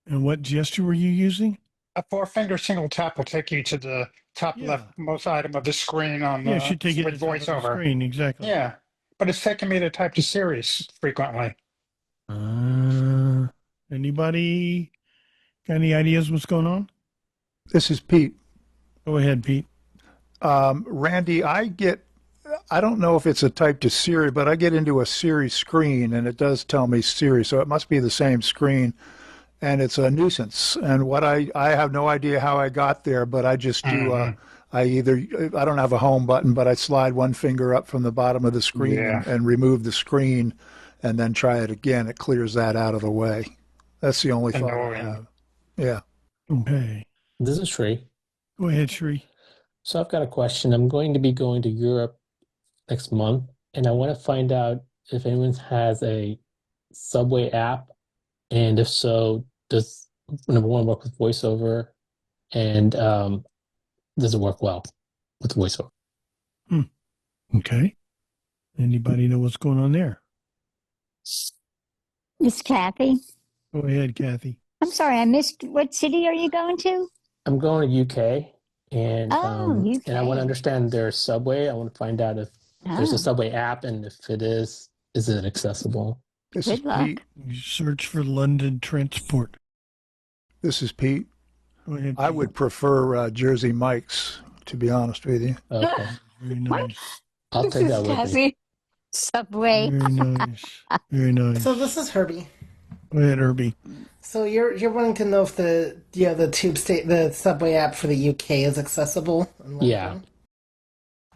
And what gesture were you using? A four-finger single tap will take you to the top leftmost item of the screen on it should take you to with the top of the VoiceOver. screen, exactly. Yeah, but it's taking me to type to Siri frequently. Anybody got any ideas what's going on? This is Pete. Go ahead, Pete. Randy, I don't know if it's a type to Siri, but I get into a Siri screen and it does tell me Siri, so it must be the same screen, and it's a nuisance. And I have no idea how I got there, but I just do, I don't have a home button, but I slide one finger up from the bottom of the screen and remove the screen and then try it again. It clears that out of the way. That's the only thought I have. Yeah. Okay. This is Sri. Go ahead, Sri. So I've got a question. I'm going to be going to Europe next month, and I want to find out if anyone has a subway app, and if so, does number one work with VoiceOver, and does it work well with VoiceOver? Okay. Anybody know what's going on there? It's Kathy. Go ahead, Kathy. I'm sorry, I missed. What city are you going to? I'm going to UK, and UK. and I want to understand their subway. I want to find out if there's a subway app, and if it is it accessible? This is Pete. You search for London Transport. This is Pete. Go ahead, Pete. I would prefer Jersey Mike's, to be honest with you. Okay. Very nice. I'll take that with me. Subway. Very nice. Very nice. So this is Herbie. Go ahead, Herbie. So you're wanting to know if the subway app for the UK is accessible in London? Yeah.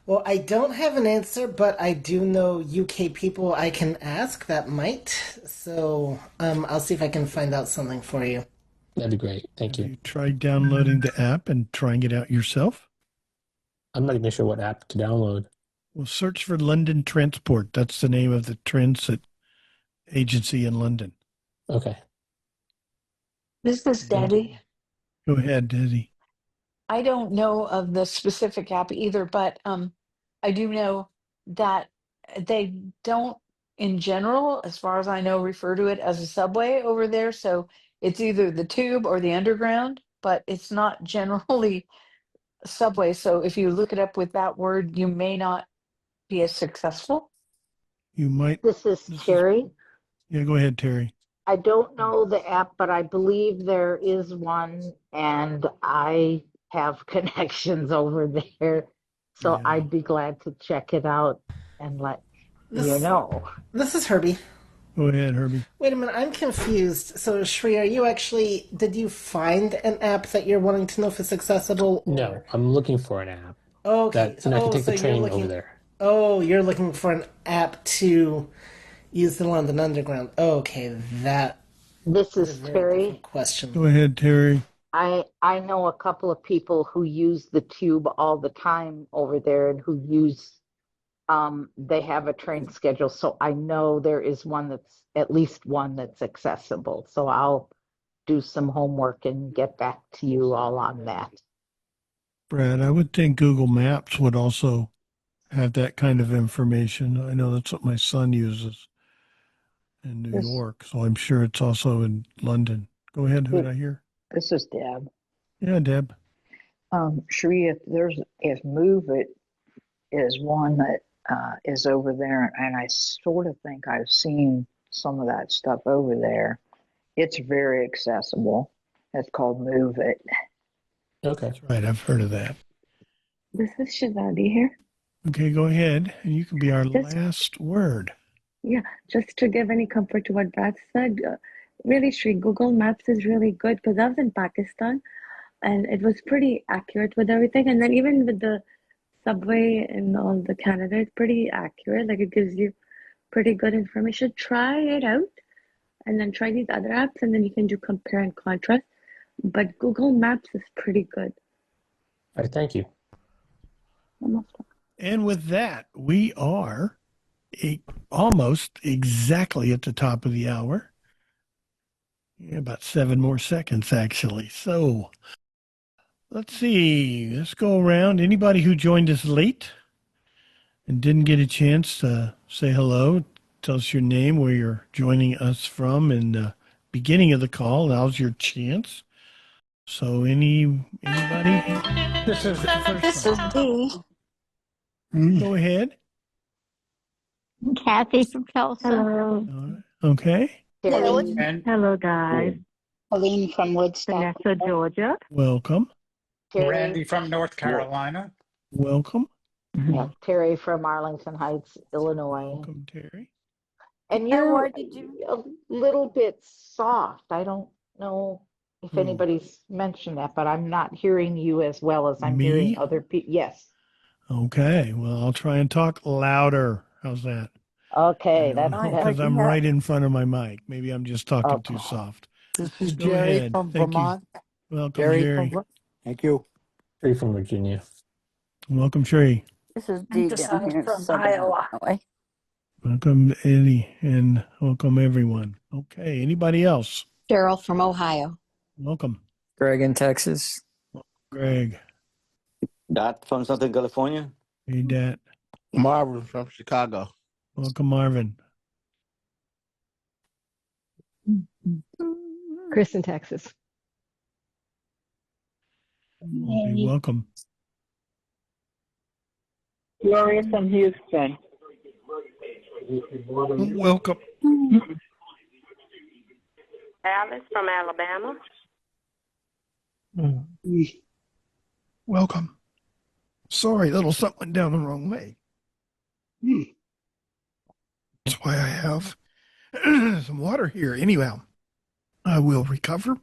Well, I don't have an answer, but I do know UK people I can ask that might. So I'll see if I can find out something for you. That'd be great. Thank you. Have you tried downloading the app and trying it out yourself? I'm not even sure what app to download. Well, search for London Transport. That's the name of the transit agency in London. Okay. This is Daddy. Go ahead, Dizzy. I don't know of the specific app either, but I do know that they don't, in general, as far as I know, refer to it as a subway over there. So it's either the tube or the underground, but it's not generally a subway. So if you look it up with that word, you may not be as successful. You might. This is Terry. Yeah, go ahead, Terry. I don't know the app, but I believe there is one, and I have connections over there. So I'd be glad to check it out and let you know. This is Herbie. Go ahead, Herbie. Wait a minute, I'm confused. So, Shri, did you find an app that you're wanting to know if it's accessible? No, I'm looking for an app. Okay. And I can take the train over there. Oh, you're looking for an app to use the London Underground. Okay, This is Terry. Question. Go ahead, Terry. I know a couple of people who use the tube all the time over there and who use they have a train schedule, so I know there is at least one that's accessible. So I'll do some homework and get back to you all on that. Brad, I would think Google Maps would also have that kind of information. I know that's what my son uses in New York, so I'm sure it's also in London. Go ahead, who did I hear? This is Deb. Yeah, Deb. Sheree, if Move It is one that is over there, and I sort of think I've seen some of that stuff over there. It's very accessible. That's called Move It. Okay. That's right. I've heard of that. This is Shazadi here. Okay, go ahead. And you can be our Just last word. Yeah, just to give any comfort to what Brad said, really, Shri, Google Maps is really good because I was in Pakistan and it was pretty accurate with everything. And then even with the subway and all the Canada, it's pretty accurate. Like it gives you pretty good information. Try it out and then try these other apps and then you can do compare and contrast. But Google Maps is pretty good. All right, thank you. And with that, we are almost exactly at the top of the hour. Yeah, about 7 more seconds, actually. So let's see. Let's go around. Anybody who joined us late and didn't get a chance to say hello, tell us your name, where you're joining us from, and the beginning of the call. Now's your chance. So anybody? This is the first This one. is Dee. Go ahead. Kathy from Tulsa. Hello. Okay. Terry. And Hello, guys. Helene from Woodstock. Vanessa, Georgia. Welcome. Randy from North Carolina. Welcome. Yeah, Terry from Arlington Heights, Illinois. Welcome, Terry. And you're a little bit soft. I don't know if anybody's mentioned that, but I'm not hearing you as well as I'm hearing other people. Yes. Okay. Well, I'll try and talk louder. How's that? Okay, That's because I'm right in front of my mic. Maybe I'm just talking too soft. This is Go Jerry ahead. from Thank Vermont. you. Welcome, Jerry. Thank you. Jerry from Virginia. Welcome, Sherry. This is Dee down here from Iowa. Welcome, Eddie, and welcome, everyone. Okay. Anybody else? Cheryl from Ohio. Welcome. Greg in Texas. Greg. Dot from Southern California. Hey, Dat. Marvin from Chicago. Welcome, Marvin. Chris in Texas. Okay, welcome. Gloria from Houston. Welcome. Alice from Alabama. Welcome. Sorry, little something went down the wrong way. That's why I have some water here. Anyhow, I will recover.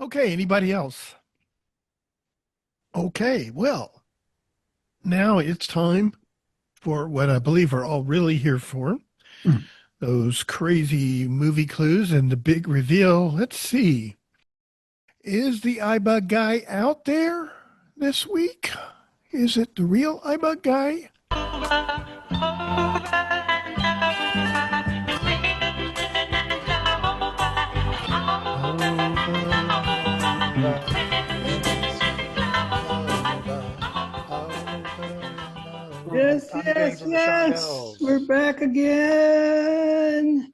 Okay, anybody else? Okay, well, now it's time for what I believe we're all really here for. Those crazy movie clues and the big reveal. Let's see. Is the iBUG guy out there this week? Is it the real iBUG guy? Yes. We're back again.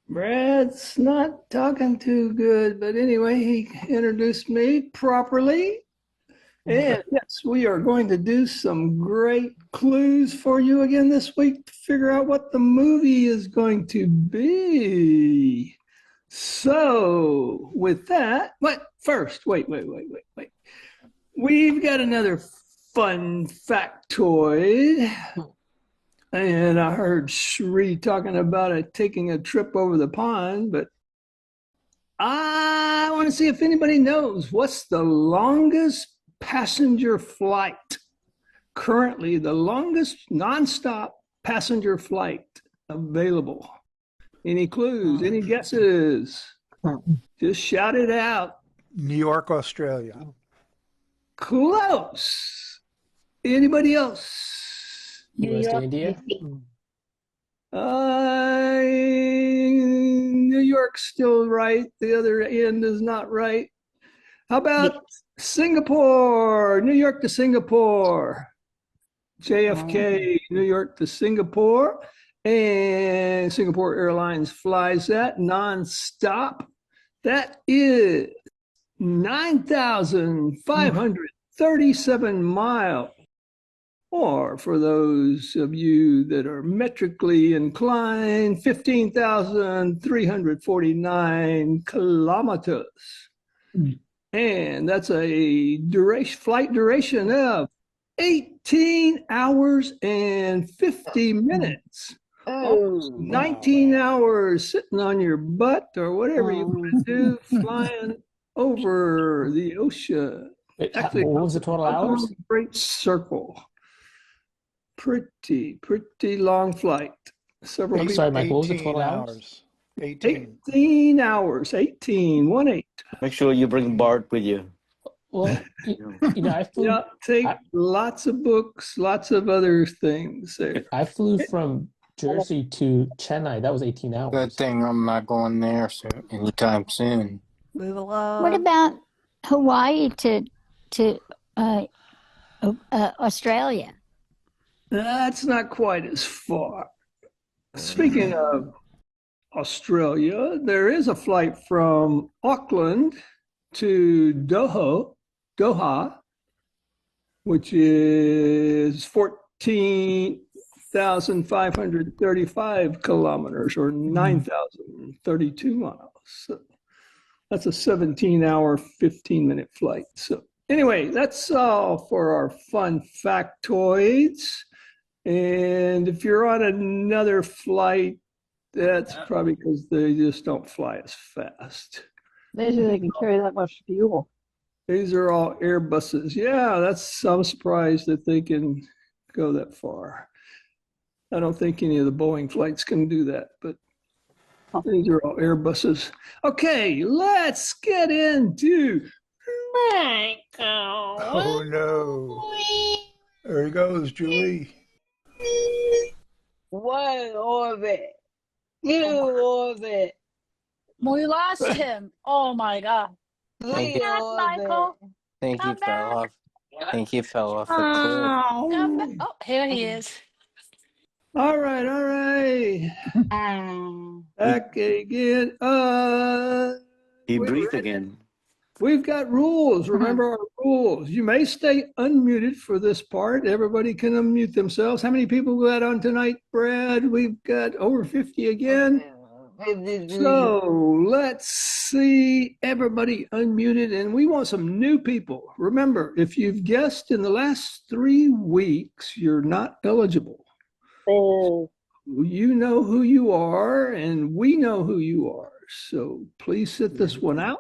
Brad's not talking too good, but anyway, he introduced me properly. And yes, we are going to do some great clues for you again this week to figure out what the movie is going to be. So with that, wait. We've got another fun factoid. And I heard Shri talking about it taking a trip over the pond, but I want to see if anybody knows what's the longest passenger flight, currently the longest nonstop passenger flight available. Any clues, any guesses? Just shout it out. New York, Australia. Close. Anybody else? US to India. New York's still right. The other end is not right. How about Singapore? New York to Singapore. JFK, New York to Singapore. And Singapore Airlines flies that nonstop. That is 9,537 miles. Or for those of you that are metrically inclined, 15,349 kilometers. And that's a flight duration of 18 hours and 50 minutes. Almost 19 hours sitting on your butt or whatever you want to do, flying over the ocean. Wait, Actually, what was the total hours? Great circle. Pretty long flight. Several people. Sorry, Mike, what was the total hours? 18 hours. 18, 1-8. Make sure you bring Bart with you. Well, I flew. Take lots of books, lots of other things there. I flew from Jersey to Chennai. That was 18 hours. Good thing I'm not going there anytime soon. Move along. What about Hawaii to Australia? That's not quite as far. Speaking of Australia, there is a flight from Auckland to Doha, which is 14,535 kilometers or 9,032 miles. So that's a 17-hour, 15-minute flight. So anyway, that's all for our fun factoids. And if you're on another flight, that's probably because they just don't fly as fast. Amazing they can carry that much fuel. These are all Airbuses. Yeah, I'm surprised that they can go that far. I don't think any of the Boeing flights can do that, but these are all Airbuses. Okay, let's get into Michael. Oh no. There he goes, Julie. What orbit? New orbit. We lost him. Oh my God. Thank New you. Michael. Think he fell off. Think he fell off a cliff. Come back. Oh, here he is. All right. Back again. He breathed again. We've got rules. Remember our rules. You may stay unmuted for this part. Everybody can unmute themselves. How many people we got on tonight, Brad? We've got over 50 again. So let's see everybody unmuted, and we want some new people. Remember, if you've guessed in the last 3 weeks, you're not eligible. Oh. You know who you are, and we know who you are. So please sit this one out.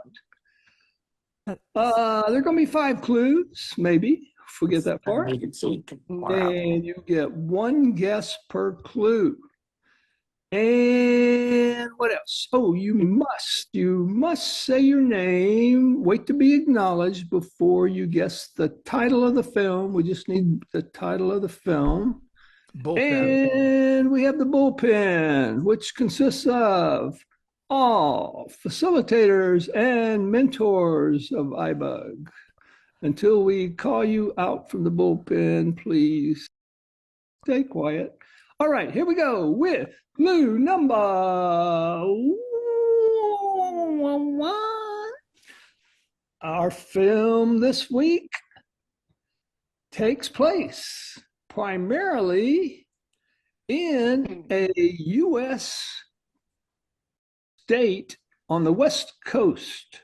There are going to be 5 clues, maybe, if we get that far. And you get 1 guess per clue. And what else? Oh, you must say your name, wait to be acknowledged before you guess the title of the film. We just need the title of the film. Bullpen. And we have the bullpen, which consists of all facilitators and mentors of iBUG. Until we call you out from the bullpen, please stay quiet. All right, here we go with clue number 1. Our film this week takes place primarily in a U.S. state on the West Coast.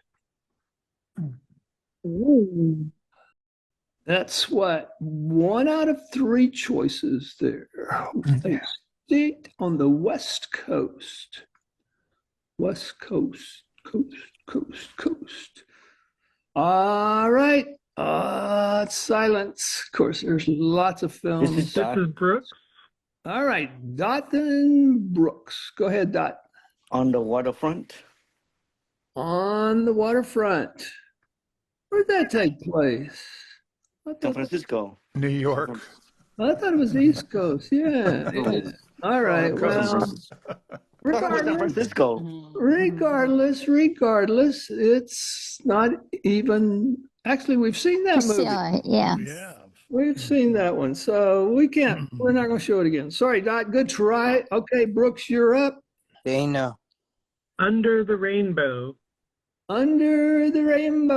Ooh. That's what 1 out of 3 choices there. A state on the West Coast. West Coast, coast. All right. Silence. Of course, there's lots of films. This is Brooks. All right, Dot and Brooks. Go ahead, Dot. On the waterfront. On the waterfront. Where'd that take place? San Francisco. New York. I thought it was the East Coast. Yeah. All right. Well, San Francisco. regardless, it's not even. Actually, we've seen that movie. Yeah. We've seen that one, so we can't. We're not going to show it again. Sorry, Dot. Good try. Okay, Brooks, you're up. Dana. Under the Rainbow. Under the Rainbow.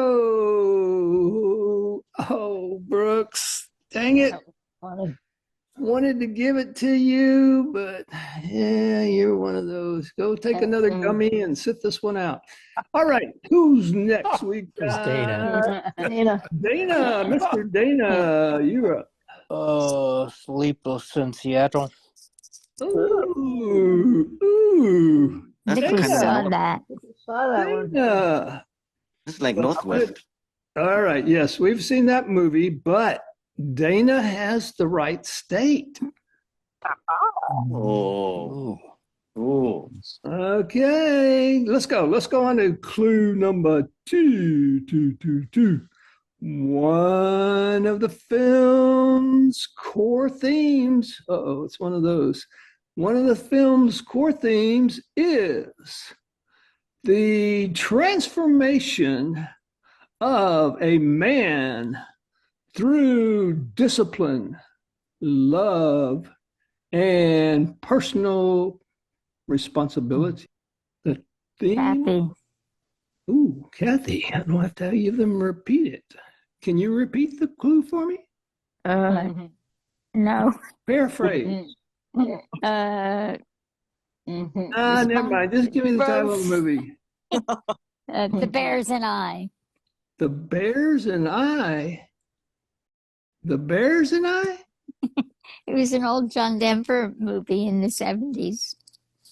Oh, Brooks. Dang it. Wanted to give it to you, but yeah, you're one of those. Go take another gummy and sit this one out. All right, who's next? We It's got Dana. Dana, Mr. Dana, you're up. Sleepless in Seattle. Ooh. I think we saw that. Saw that one. Dana. It's like Northwest. All right, yes, we've seen that movie, but Dana has the right state. Oh. Oh. Okay, let's go. Let's go on to clue number two. One of the film's core themes. It's one of those. One of the film's core themes is the transformation of a man through discipline, love, and personal responsibility. The theme. Kathy. Ooh, Kathy, I don't have to have you them repeat it. Can you repeat the clue for me? No. Paraphrase. Uh, Never mind. Just give me the title of the movie. The Bears and I. The Bears and I. The Bears and I? It was an old John Denver movie in the 70s.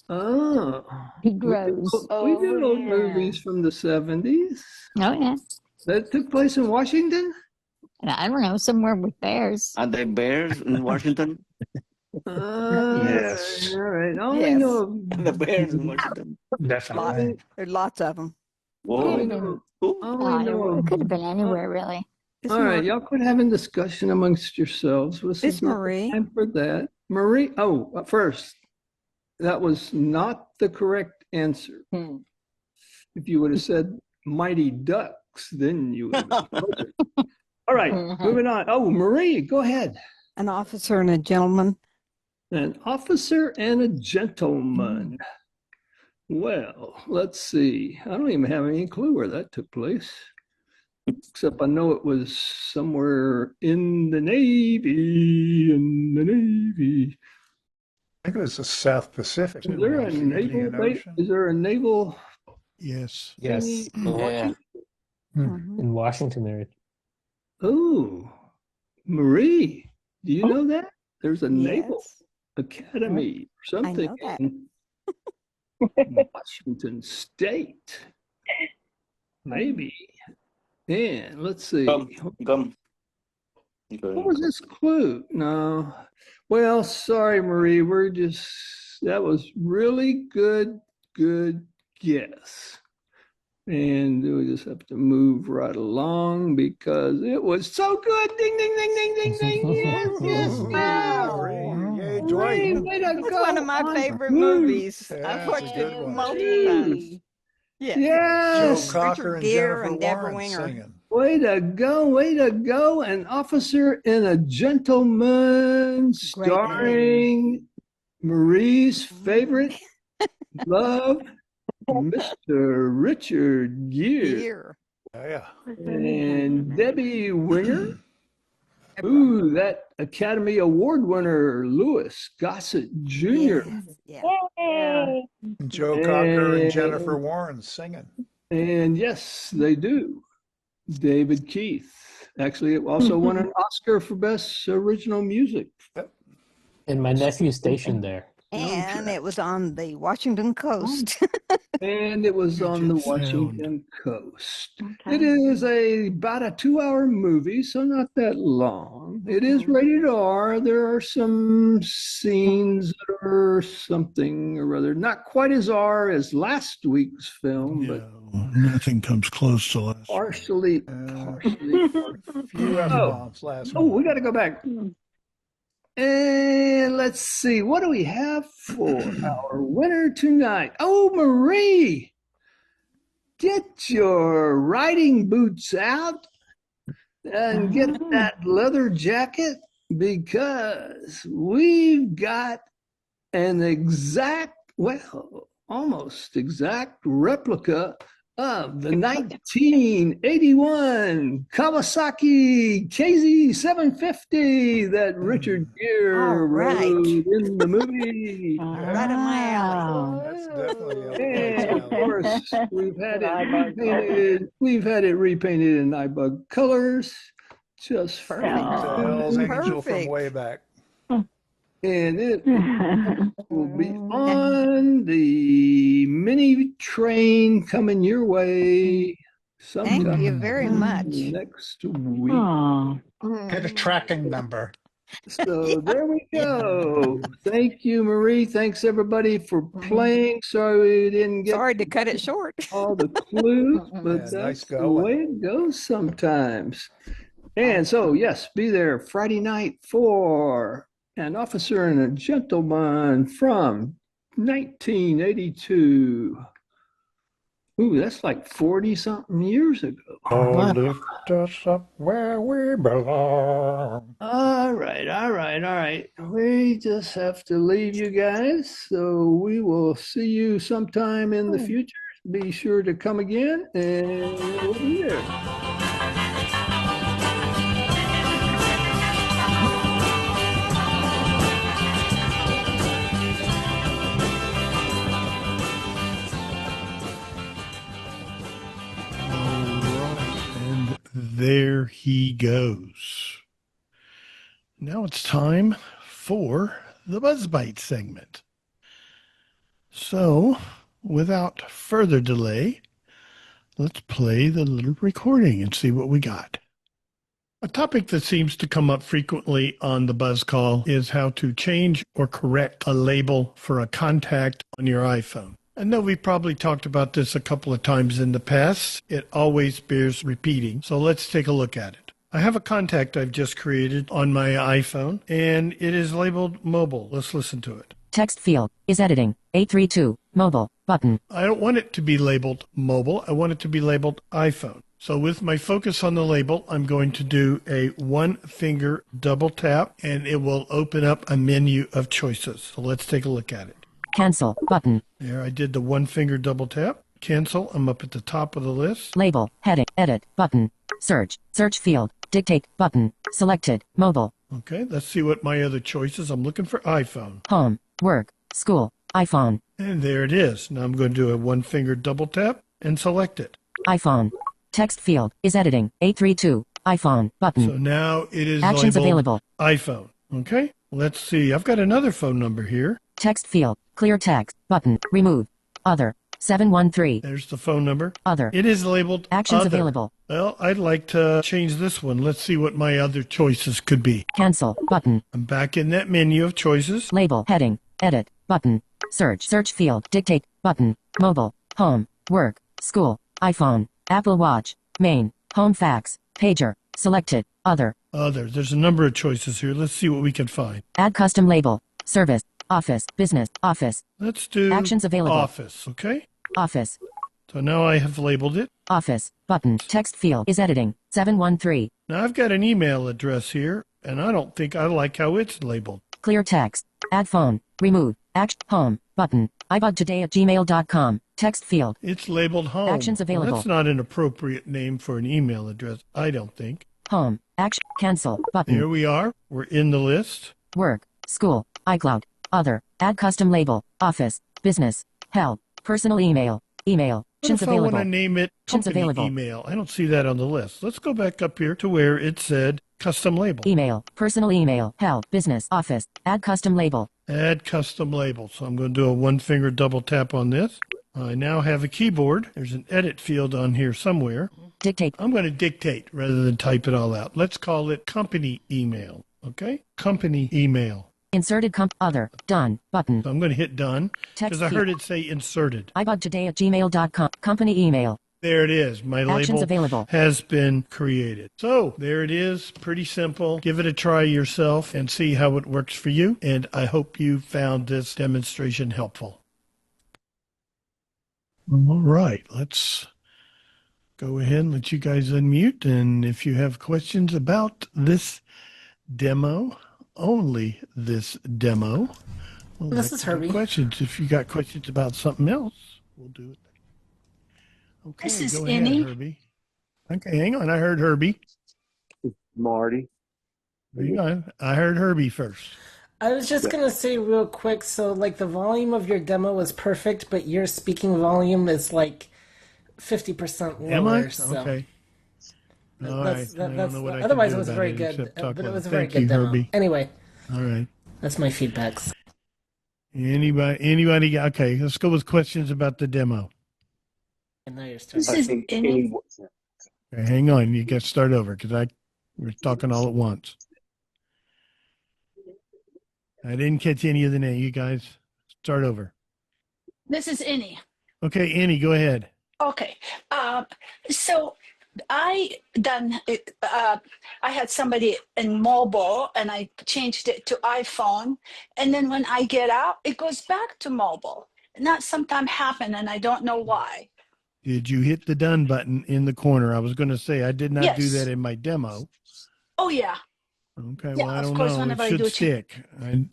Oh. He grows. We did old movies from the 70s. Oh, yeah. That took place in Washington? And I don't know, somewhere with bears. Are there bears in Washington? Yes. All right. Only know The bears in Washington. Definitely. There are lots of them. Whoa. It could have been anywhere, really. All right, y'all quit having discussion amongst yourselves. This is not Marie. time for that. Marie, first, that was not the correct answer. If you would have said Mighty Ducks, then you would have been closer. All right, moving on. Oh, Marie, go ahead. An officer and a gentleman. An officer and a gentleman. Well, let's see. I don't even have any clue where that took place. Except I know it was somewhere in the Navy. I think it was the South Pacific. Is there a naval base? Is there a naval? Yes. Yes. In Washington area. Oh, Marie, do you know that? There's a naval academy or something I know that. in Washington State. Maybe. And let's see. Gum. What was this clue? No. Well, sorry, Marie. That was really good guess. And we just have to move right along because it was so good. Ding, ding, ding, ding, ding, ding. Yes. Yay, Dwight. It's one of my favorite movies. I've watched it multiple times. Yes. Joe Cocker and Gere Jennifer and Deborah Warren Winger. singing. Way to go. An officer and a gentleman starring Marie's favorite love, Mr. Richard Gere. Yeah. And Debbie Winger. Ooh, that Academy Award winner, Louis Gossett Jr. And Joe Cocker and Jennifer Warren singing. And yes, they do. David Keith. Actually, it also won an Oscar for Best Original Music. And my nephew stationed there. And it was on the Washington coast. And it was on the Washington coast. It is about a 2-hour movie, so not that long. It is rated R. There are some scenes that are something or other. Not quite as R as last week's film, but nothing comes close to last. partially. Few F-bombs last Oh, we got to go back. And let's see, what do we have for our winner tonight? Oh, Marie, get your riding boots out and get that leather jacket because we've got an almost exact replica of the 1981 Kawasaki KZ750 that Richard Gere right. rode in the movie. Right up my alley. That's definitely up And Mike's of course, alley. we've had it iBUG repainted. We've had it repainted in iBUG colors, just for Hell's Angel from Perfect. way back. and it will be on the mini train coming your way sometime Thank you very much. next week. Get a tracking number. So there we go. Thank you, Marie. Thanks everybody for playing. Sorry we didn't get Sorry to cut it short. all the clues, but Yeah, that's nice the going. way it goes sometimes. And so, yes, be there Friday night for An Officer and a Gentleman from 1982. Ooh, that's like 40-something years ago. Oh, lift us up where we belong. All right. We just have to leave you guys. So we will see you sometime in the future. Be sure to come again, and we'll be there. And there he goes. Now it's time for the Buzz Bite segment. So, without further delay, let's play the little recording and see what we got. A topic that seems to come up frequently on the Buzz Call is how to change or correct a label for a contact on your iPhone. I know we've probably talked about this a couple of times in the past. It always bears repeating, so let's take a look at it. I have a contact I've just created on my iPhone, and it is labeled mobile. Let's listen to it. Text field is editing. 832 mobile button. I don't want it to be labeled mobile. I want it to be labeled iPhone. So with my focus on the label, I'm going to do a one finger double tap, and it will open up a menu of choices. So let's take a look at it. Cancel button. There, I did the one finger double tap. Cancel. I'm up at the top of the list. Label, heading, edit button. Search field, dictate button. Selected, mobile. Okay, let's see what my other choices. I'm looking for iPhone. Home, work, school, iPhone. And there it is. Now I'm going to do a one finger double tap and select it. iPhone. Text field is editing. 832 iPhone button. So now it is Actions labeled available. iPhone. Okay, let's see. I've got another phone number here. Text field, clear text button. Remove. Other. 713. There's the phone number. Other. It is labeled Actions other. available. Well, I'd like to change this one. Let's see what my other choices could be. Cancel button. I'm back in that menu of choices. Label, heading, edit button. Search field, dictate button. Mobile, home, work, school, iPhone, Apple Watch, main, home fax, pager, selected, other. Other. There's a number of choices here. Let's see what we can find. Add custom label, service, office, business, office. Let's do Actions available. office, okay? Office. So now I have labeled it. Office button. Text field is editing. 713. Now I've got an email address here, and I don't think I like how it's labeled. Clear text. Add phone. Remove. Action. Home button. iBugtoday@gmail.com. Text field. It's labeled home. Actions available. Well, that's not an appropriate name for an email address, I don't think. Home. Action. Cancel button. Here we are. We're in the list. Work. School. iCloud. Other. Add custom label. Office. Business. Help. Personal email. Email. What Actions if I available. want to name it Actions company available. email? I don't see that on the list. Let's go back up here to where it said custom label. Email. Personal email. Help. Business. Office. Add custom label. Add custom label. So I'm going to do a one finger double tap on this. I now have a keyboard. There's an edit field on here somewhere. Dictate. I'm going to dictate rather than type it all out. Let's call it company email. Okay? Company email. Inserted other. Done. Button. So I'm going to hit done Text because I field. heard it say inserted. iBugtoday@gmail.com. Company email. There it is. My Actions label available. has been created. So there it is. Pretty simple. Give it a try yourself and see how it works for you. And I hope you found this demonstration helpful. All right. Let's go ahead and let you guys unmute. And if you have questions about this demo, only this demo. This is Herbie. Questions. If you got questions about something else, we'll do it. Okay, This is go ahead, Innie. Herbie. Okay, hang on. I heard Herbie. Marty. Hang on. I heard Herbie first. I was just gonna say real quick, so like the volume of your demo was perfect, but your speaking volume is like 50% Am I? lower. So Okay. All right. I don't know what I can otherwise do it was about very it good, except talk but it loud. was a very Thank you, good demo. Herbie. Anyway, All right. that's my feedbacks. Anybody? Okay, let's go with questions about the demo. And now you're This starting. is Innie. Okay, hang on. You got to start over because we're talking all at once. I didn't catch any of the name. You guys start over. This is Innie. Okay, Annie, go ahead. Okay. So I done it, I had somebody in mobile and I changed it to iPhone, and then when I get out it goes back to mobile, and that sometimes happen and I don't know why. Did you hit the done button in the corner? I was going to say I did not do that Yes. in my demo. Oh yeah. Okay, Yeah, well, I of don't course know. It whenever I should do change. stick.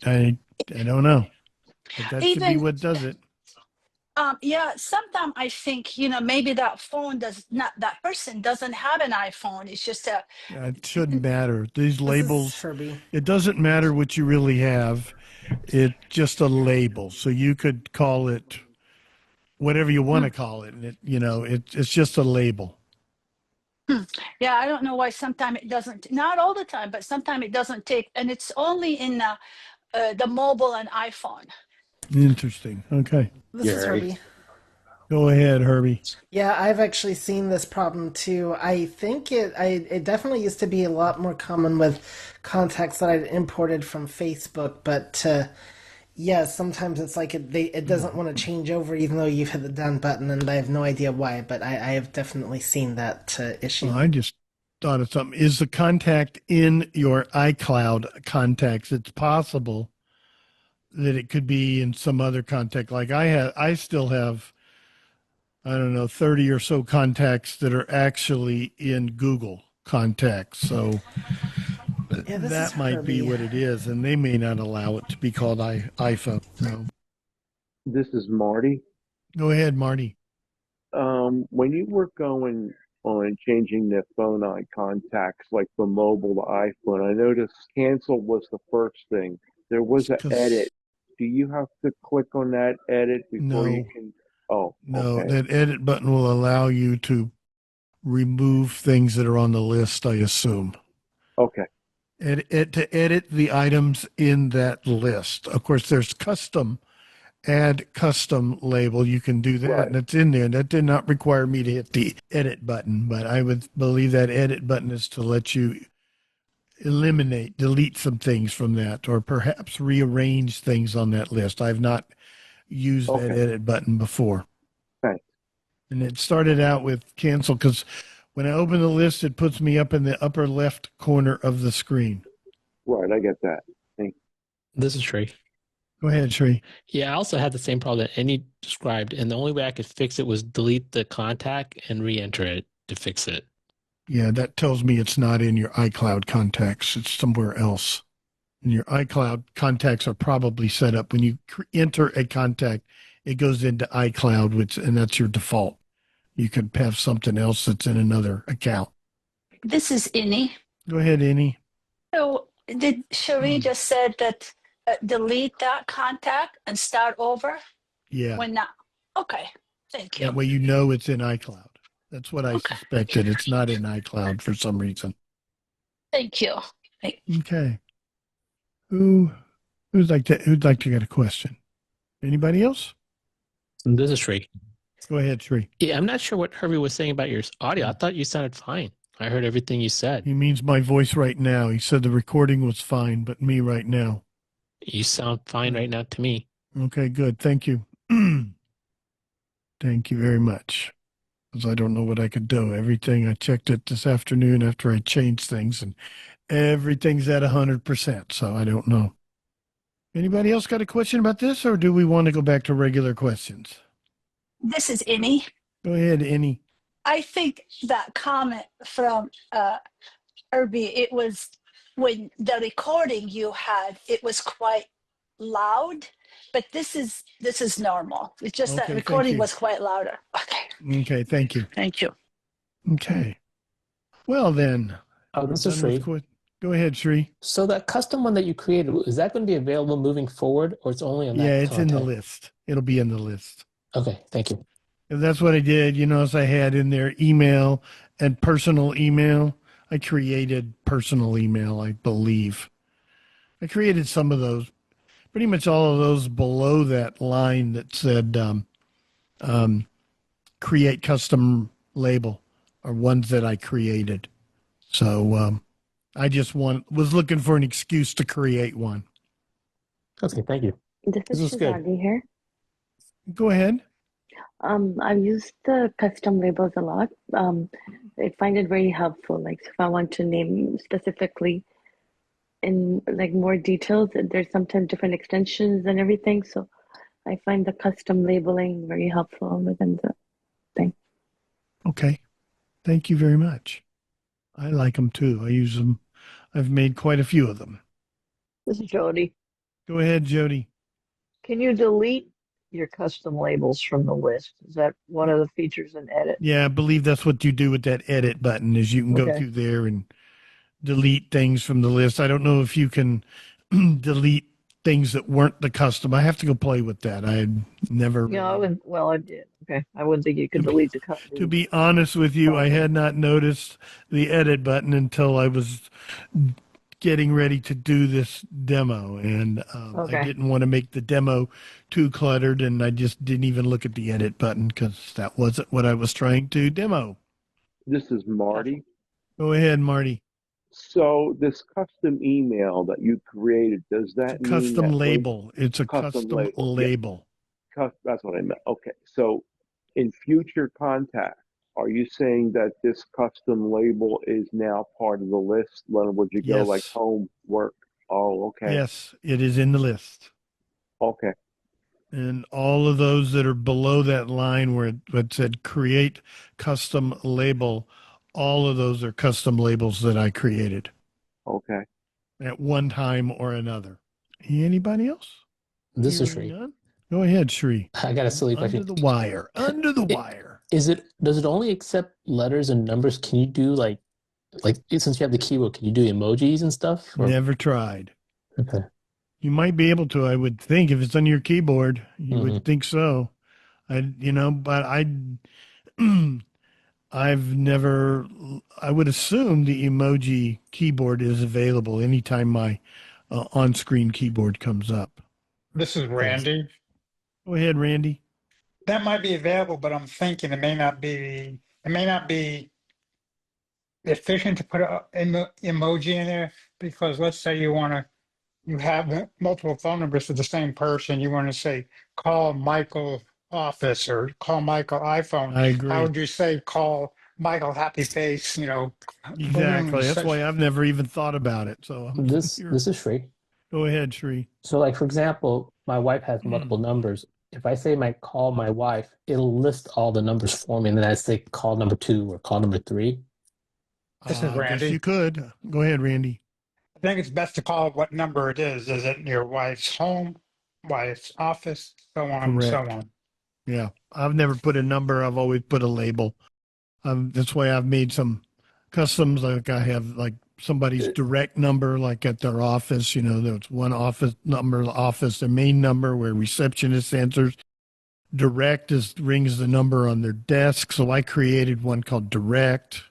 I don't know. But that should be Even what does it. yeah, sometimes I think, maybe that phone does not, that person doesn't have an iPhone. It's just a, It shouldn't matter. These This is labels, Herbie. it doesn't matter what you really have. It's just a label. So you could call it whatever you want to call it. And it's just a label. yeah, I don't know why sometimes it doesn't, not all the time, but sometimes it doesn't take, and it's only in the mobile and iPhone. Interesting. Okay. This is Herbie. Go ahead, Herbie. Yeah, I've actually seen this problem too. I think it definitely used to be a lot more common with contacts that I'd imported from Facebook, but yeah, sometimes it's like it doesn't want to change over even though you've hit the done button, and I have no idea why, but I have definitely seen that issue. Well, I just thought of something. Is the contact in your iCloud contacts? It's possible that it could be in some other contact. Like I still have, I don't know, 30 or so contacts that are actually in Google contacts. So Yeah, this is that might be Herbie. what it is. And they may not allow it to be called iPhone. So This is Marty. go ahead, Marty. When you were going on changing the phone eye contacts, like from mobile to iPhone, I noticed cancel was the first thing. There was an edit. Do you have to click on that edit before you can? Oh, No, okay. that edit button will allow you to remove things that are on the list, I assume. Okay. To edit the items in that list. Of course, there's add custom label. You can do that, Right. and it's in there. That did not require me to hit the edit button, but I would believe that edit button is to let you delete some things from that, or perhaps rearrange things on that list. I've not used that edit button before. Thanks. And it started out with cancel because when I open the list, it puts me up in the upper left corner of the screen. Right, I get that. Thank you. This is Trey. Go ahead, Trey. Yeah, I also had the same problem that Annie described, and the only way I could fix it was delete the contact and re-enter it to fix it. Yeah, that tells me it's not in your iCloud contacts. It's somewhere else. And your iCloud contacts are probably set up when you enter a contact, it goes into iCloud, and that's your default. You could have something else that's in another account. This is Innie. Go ahead, Annie. So did Cherie just said that delete that contact and start over? Yeah. When not? Okay. Thank you. That way you know it's in iCloud. That's what I suspected. It's not in iCloud for some reason. Thank you. Okay. Who'd like to get a question? Anybody else? This is Trey. Go ahead, Trey. Yeah, I'm not sure what Herbie was saying about your audio. I thought you sounded fine. I heard everything you said. He means my voice right now. He said the recording was fine, but me right now. You sound fine right now to me. Okay, good. Thank you. Thank you very much. Because I don't know what I could do. Everything, I checked it this afternoon after I changed things, and everything's at 100%, so I don't know. Anybody else got a question about this, or do we want to go back to regular questions? This is Innie. Go ahead, Annie. I think that comment from Herbie, it was when the recording you had, it was quite loud. but this is normal. It's just that Okay, thank recording you. was quite louder. Okay. Okay, thank you. Thank you. Okay. Well then, Oh, we're this is done with Sri. Go ahead, Sri. So that custom one that you created, is that going to be available moving forward, or it's only on Yeah, that it's in the content? list. It'll be in the list. Okay, thank you. And that's what I did. You notice I had in there email and personal email. I created personal email, I believe. I created some of those, pretty much all of those below that line that said create custom label are ones that I created. So I just was looking for an excuse to create one. Okay, thank you. This is good. Shazadi here. Go ahead. I've used the custom labels a lot. I find it very helpful. Like if I want to name specifically in like more details, there's sometimes different extensions and everything. So I find the custom labeling very helpful within the thing. Okay. Thank you very much. I like them too. I use them. I've made quite a few of them. This is Jody. Go ahead, Jody. Can you delete your custom labels from the list? Is that one of the features in Edit? Yeah, I believe that's what you do with that edit button is you can go through there and delete things from the list. I don't know if you can delete things that weren't the custom. I have to go play with that. I had never. Yeah, I wouldn't. Well, I did. Okay, I wouldn't think you could delete the custom. To be honest with you, I had not noticed the edit button until I was getting ready to do this demo, and I didn't want to make the demo too cluttered, and I just didn't even look at the edit button because that wasn't what I was trying to demo. This is Marty. Go ahead, Marty. So this custom email that you created, does that mean Custom that label. It's a custom label. Yeah, that's what I meant. Okay. So in future contacts, are you saying that this custom label is now part of the list? When would you go like home, work? Oh, okay. Yes, it is in the list. Okay. And all of those that are below that line where it said create custom label, all of those are custom labels that I created. Okay. At one time or another. Anybody else? This is Sri. Go ahead, Sri. I got a silly question. Under the wire. Under the wire. Does it only accept letters and numbers? Can you do like since you have the keyboard, can you do emojis and stuff? Or? Never tried. Okay. You might be able to, I would think, if it's on your keyboard. You would think so. But I've never, I would assume the emoji keyboard is available anytime my on-screen keyboard comes up. This is Randy. Go ahead, Randy. That might be available, but I'm thinking it may not be efficient to put an emoji in there because let's say you have multiple phone numbers for the same person. You want to say, call Michael office or call Michael iPhone. I agree. How would you say call Michael happy face, Exactly. That's why I've never even thought about it. So this is Sri. Go ahead, Sri. So like, for example, my wife has multiple numbers. If I say call my wife, it'll list all the numbers for me. And then I say call number 2 or call number 3. This is Randy. I guess you could. Go ahead, Randy. I think it's best to call it what number it is. Is it your wife's home, wife's office, so on and so on? Yeah. I've never put a number. I've always put a label. That's why I've made some customs. Like I have like somebody's direct number, like at their office, there's one office number, their main number where receptionist answers. Direct rings the number on their desk. So I created one called direct,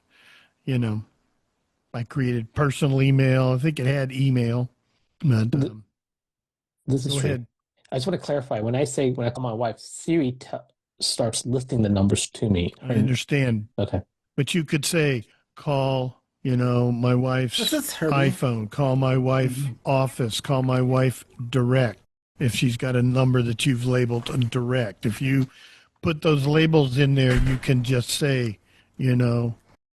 I created personal email. I think it had email. But, this is true. I just want to clarify. When I call my wife, Siri starts listing the numbers to me. I understand. Okay. But you could say, call, my wife's iPhone, call my wife office, call my wife direct. If she's got a number that you've labeled direct. If you put those labels in there, you can just say,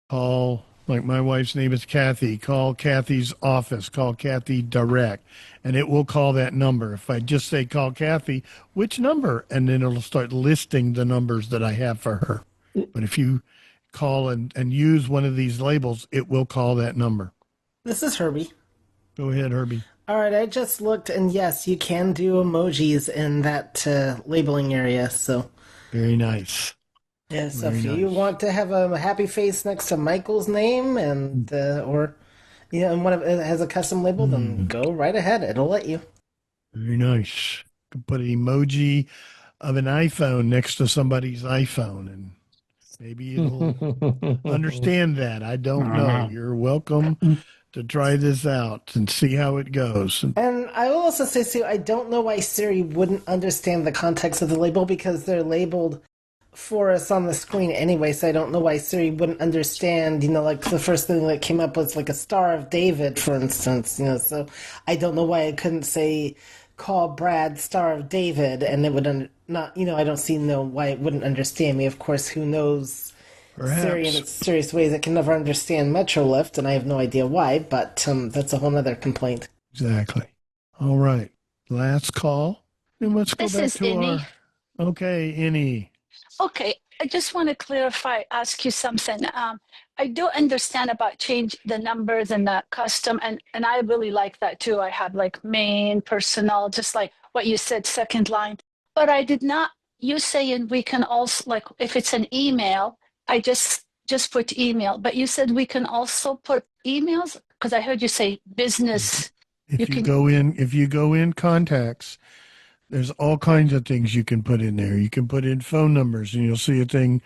call, like my wife's name is Kathy, call Kathy's office, call Kathy direct, and it will call that number. If I just say call Kathy, which number? And then it'll start listing the numbers that I have for her. But if you call and use one of these labels, it will call that number. This is Herbie. Go ahead, Herbie. All right, I just looked, and yes, you can do emojis in that labeling area. So Very nice. yeah, so Very if you nice. want to have a happy face next to Michael's name, and or and one of it has a custom label, then go right ahead. It'll let you. Very nice. You can put an emoji of an iPhone next to somebody's iPhone, and maybe it'll understand that. I don't know. You're welcome to try this out and see how it goes. And I will also say, Sue, I don't know why Siri wouldn't understand the context of the label because they're labeled for us on the screen anyway, so I don't know why Siri wouldn't understand, like the first thing that came up was like a Star of David, for instance, so I don't know why I couldn't say, call Brad Star of David, and it would not, I don't see why it wouldn't understand me. Of course, who knows Siri in its serious ways. It can never understand Metrolift, and I have no idea why, but that's a whole other complaint. Exactly. All right. Last call. And let's go back to Innie. Okay, Innie. Okay, I just want to ask you something. I do understand about change the numbers and the custom, and I really like that too. I have like main, personal, just like what you said, second line. But I did not, you saying we can also, like if it's an email, I just put email, but you said we can also put emails, because I heard you say business. If you go in contacts, there's all kinds of things you can put in there. You can put in phone numbers, and you'll see a thing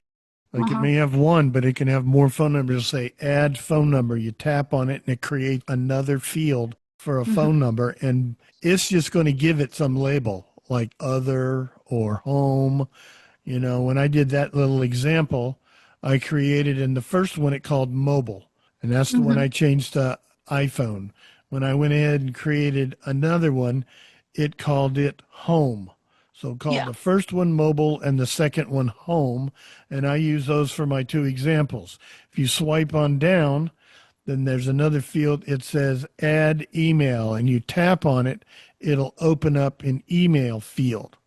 like it may have one, but it can have more phone numbers. It'll say add phone number. You tap on it, and it creates another field for a phone number, and it's just going to give it some label like other or home. When I did that little example, I created in the first one, it called mobile, and that's the one I changed to iPhone. When I went ahead and created another one, it called it home. So called the first one mobile and the second one home. And I use those for my two examples. If you swipe on down, then there's another field. It says add email, and you tap on it, it'll open up an email field.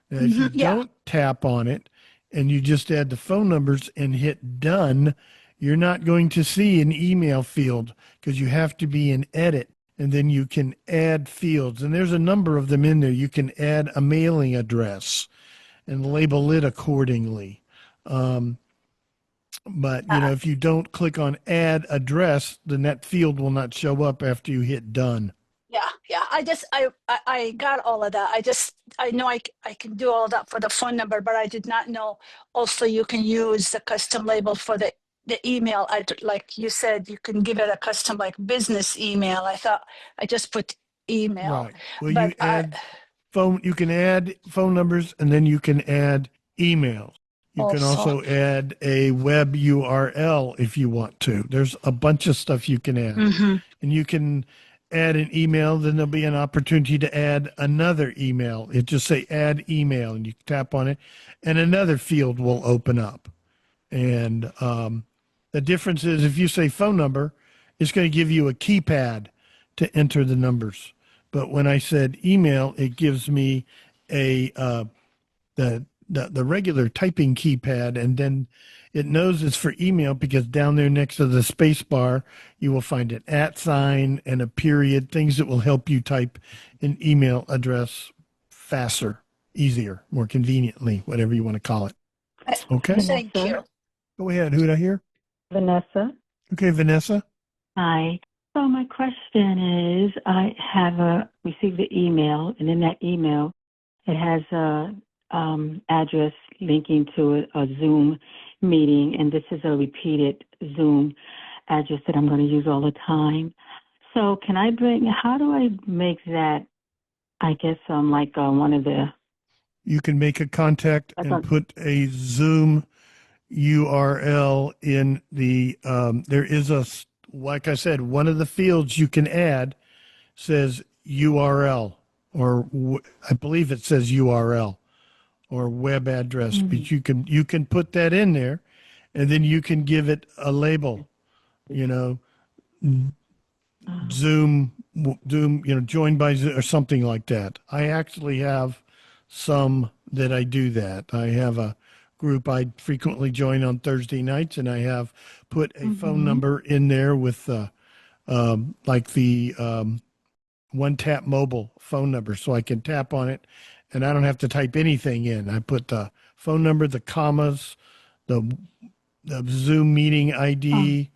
Now, if you don't tap on it and you just add the phone numbers and hit done, you're not going to see an email field because you have to be in edit, and then you can add fields. And there's a number of them in there. You can add a mailing address and label it accordingly. But, if you don't click on add address, then that field will not show up after you hit done. Yeah. I got all of that. I know I can do all that for the phone number, but I did not know also you can use the custom label for the email. Like you said, you can give it a custom like business email. I thought I just put email. Right. Well, you add phone. You can add phone numbers, and then you can add emails. You can also add a web URL if you want to. There's a bunch of stuff you can add, and you can add an email. Then there'll be an opportunity to add another email. It just say add email, and you tap on it, and another field will open up. And the difference is if you say phone number, it's going to give you a keypad to enter the numbers. But when I said email, it gives me the regular typing keypad, and then it knows it's for email because down there next to the space bar, you will find an @ sign and a period, things that will help you type an email address faster, easier, more conveniently, whatever you want to call it. Okay. Thank you. Go ahead. Who did I hear? Vanessa. Okay, Vanessa. Hi. So my question is, I have received the email, and in that email, it has a address linking to a Zoom meeting, and this is a repeated Zoom address that I'm going to use all the time. So how do I make that, I guess, like one of the... You can make a contact and put a Zoom URL in the, there is like I said, one of the fields you can add says URL, or I believe it says URL or web address, but you can put that in there, and then you can give it a label, Zoom, joined by Zoom or something like that. I actually have some that I do that. I have a group I frequently join on Thursday nights, and I have put a phone number in there with like the one tap mobile phone number, so I can tap on it and I don't have to type anything in. I put the phone number, the commas, the Zoom meeting ID,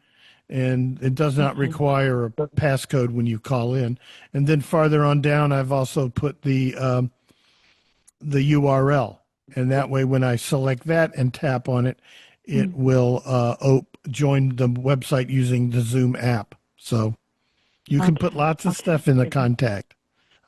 and it does not require a passcode when you call in. And then farther on down, I've also put the URL, and that way when I select that and tap on it, it will join the website using the Zoom app. So you can put lots of stuff in the contact.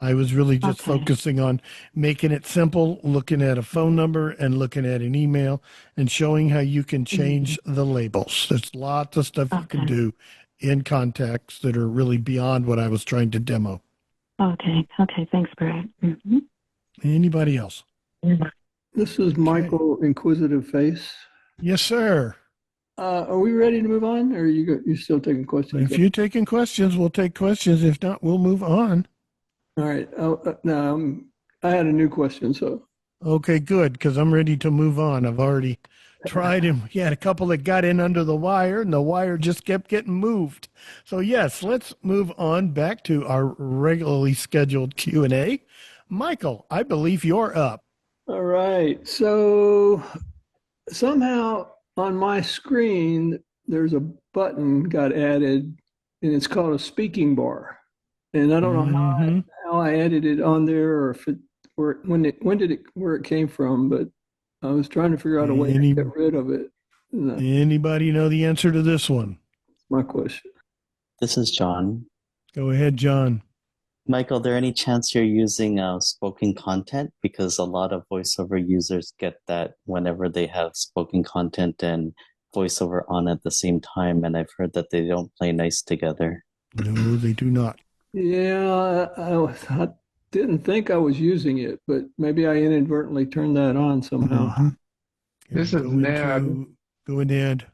I was really just focusing on making it simple, looking at a phone number and looking at an email and showing how you can change the labels. There's lots of stuff you can do in contacts that are really beyond what I was trying to demo. Okay. Thanks, Brad. Anybody else? This is Michael, Inquisitive Face. Yes, sir. Are we ready to move on, or you still taking questions? If you're taking questions, we'll take questions. If not, we'll move on. All right. No, I had a new question, so. Okay, good, because I'm ready to move on. I've already tried, and we had a couple that got in under the wire, and the wire just kept getting moved. So yes, let's move on back to our regularly scheduled Q&A. Michael, I believe you're up. All right. So somehow on my screen, there's a button got added, and it's called a speaking bar. And I don't know how I added it on there, or if it where it came from, but I was trying to figure out a way to get rid of it. Anybody know the answer to this one? My question. This is John. Go ahead, John. Michael, there any chance you're using spoken content? Because a lot of voiceover users get that whenever they have spoken content and voiceover on at the same time, and I've heard that they don't play nice together. No, they do not. Yeah, I didn't think I was using it, but maybe I inadvertently turned that on somehow. This is Ned. Go ahead.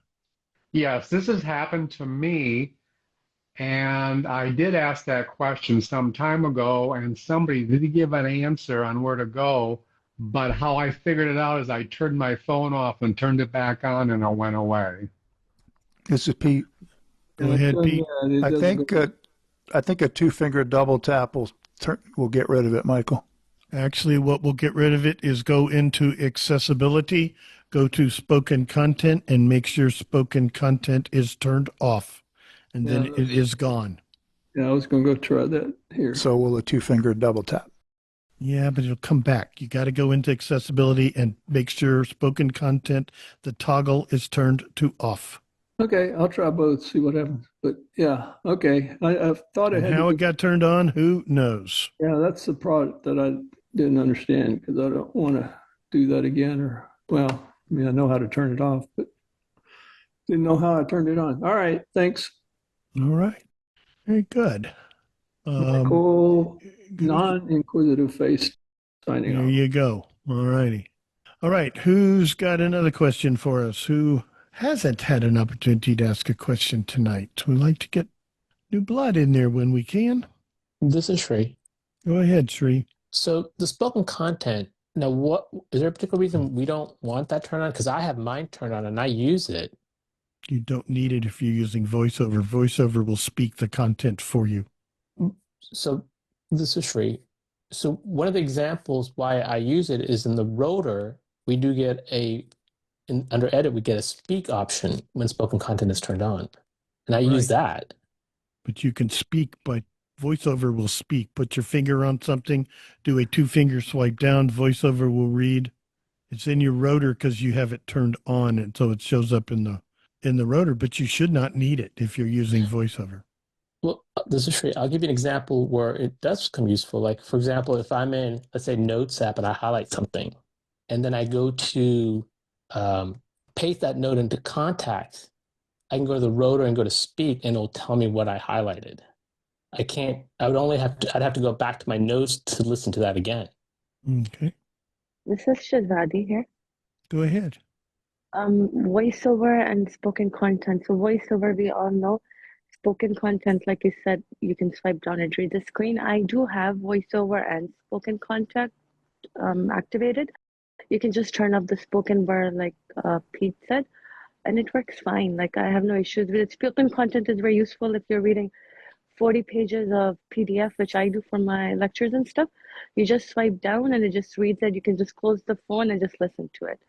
Yes, this has happened to me. And I did ask that question some time ago, and somebody did give an answer on where to go. But how I figured it out is I turned my phone off and turned it back on, and it went away. This is Pete. Go ahead, Pete. I think a two-finger double tap will get rid of it, Michael. Actually, what will get rid of it is go into accessibility, go to spoken content, and make sure spoken content is turned off. And then it is gone. Yeah, I was going to go try that here. So will a two-finger double tap. Yeah, but it'll come back. You got to go into accessibility and make sure spoken content, the toggle is turned to off. Okay, I'll try both, see what happens. But yeah, okay. I thought it had how it got turned on, who knows? Yeah, that's the product that I didn't understand, because I don't want to do that again. I know how to turn it off, but didn't know how I turned it on. All right, thanks. All right. Very good. Michael, non-inquisitive face, signing off. There you go. All righty. All right. Who's got another question for us? Who hasn't had an opportunity to ask a question tonight? We like to get new blood in there when we can. This is Sri. Go ahead, Sri. So the spoken content, now what is there a particular reason we don't want that turned on? Because I have mine turned on and I use it. You don't need it if you're using VoiceOver. VoiceOver will speak the content for you. So this is Sri. So one of the examples why I use it is in the rotor, we do get under edit, we get a speak option when spoken content is turned on. And I use that. But you can speak, but VoiceOver will speak. Put your finger on something, do a two-finger swipe down, VoiceOver will read. It's in your rotor because you have it turned on, and so it shows up in the rotor, but you should not need it if you're using VoiceOver. Well, this is Sri. I'll give you an example where it does become useful. Like, for example, if I'm in, let's say, Notes app and I highlight something, and then I go to paste that note into contacts, I can go to the rotor and go to speak, and it'll tell me what I highlighted. I'd have to go back to my notes to listen to that again. Okay. This is Shazadi here. Go ahead. Voiceover and spoken content. So voiceover, we all know. Spoken content, like you said, you can swipe down and read the screen. I do have voiceover and spoken content activated. You can just turn off the spoken bar, like Pete said, and it works fine. Like, I have no issues with it. Spoken content is very useful if you're reading 40 pages of PDF, which I do for my lectures and stuff. You just swipe down and it just reads it. You can just close the phone and just listen to it.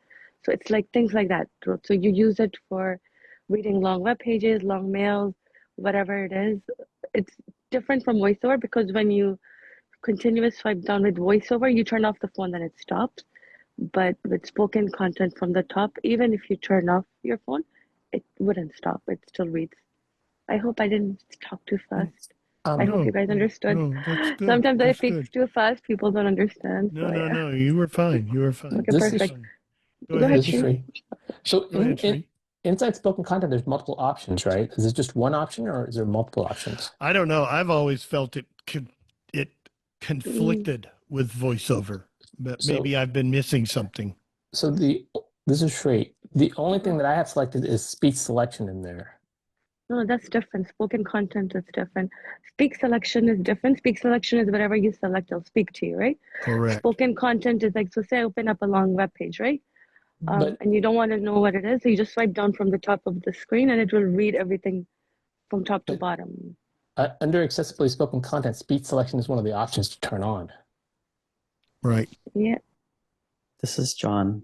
So it's like things like that. So you use it for reading long web pages, long mails, whatever it is. It's different from VoiceOver because when you continuous swipe down with VoiceOver, you turn off the phone, then it stops. But with spoken content from the top, even if you turn off your phone, it wouldn't stop. It still reads. I hope I didn't talk too fast. I hope you guys understood. No, that's good. Sometimes I That's speak good. too fast. People don't understand. No, So no, yeah. no. You were fine. You were fine. Okay, This perfect. is Go ahead, this is free. So Go ahead, Sri. inside spoken content, there's multiple options, right? Is it just one option or is there multiple options? I don't know. I've always felt it conflicted with VoiceOver, but maybe I've been missing something. So this is free. The only thing that I have selected is speech selection in there. No, that's different. Spoken content is different. Speak selection is different. Speak selection is whatever you select, it'll speak to you, right? Correct. Spoken content is like, so say I open up a long web page, right? And you don't want to know what it is, so you just swipe down from the top of the screen and it will read everything from top to bottom. Under accessibly spoken content, speech selection is one of the options to turn on. Right. Yeah. This is John.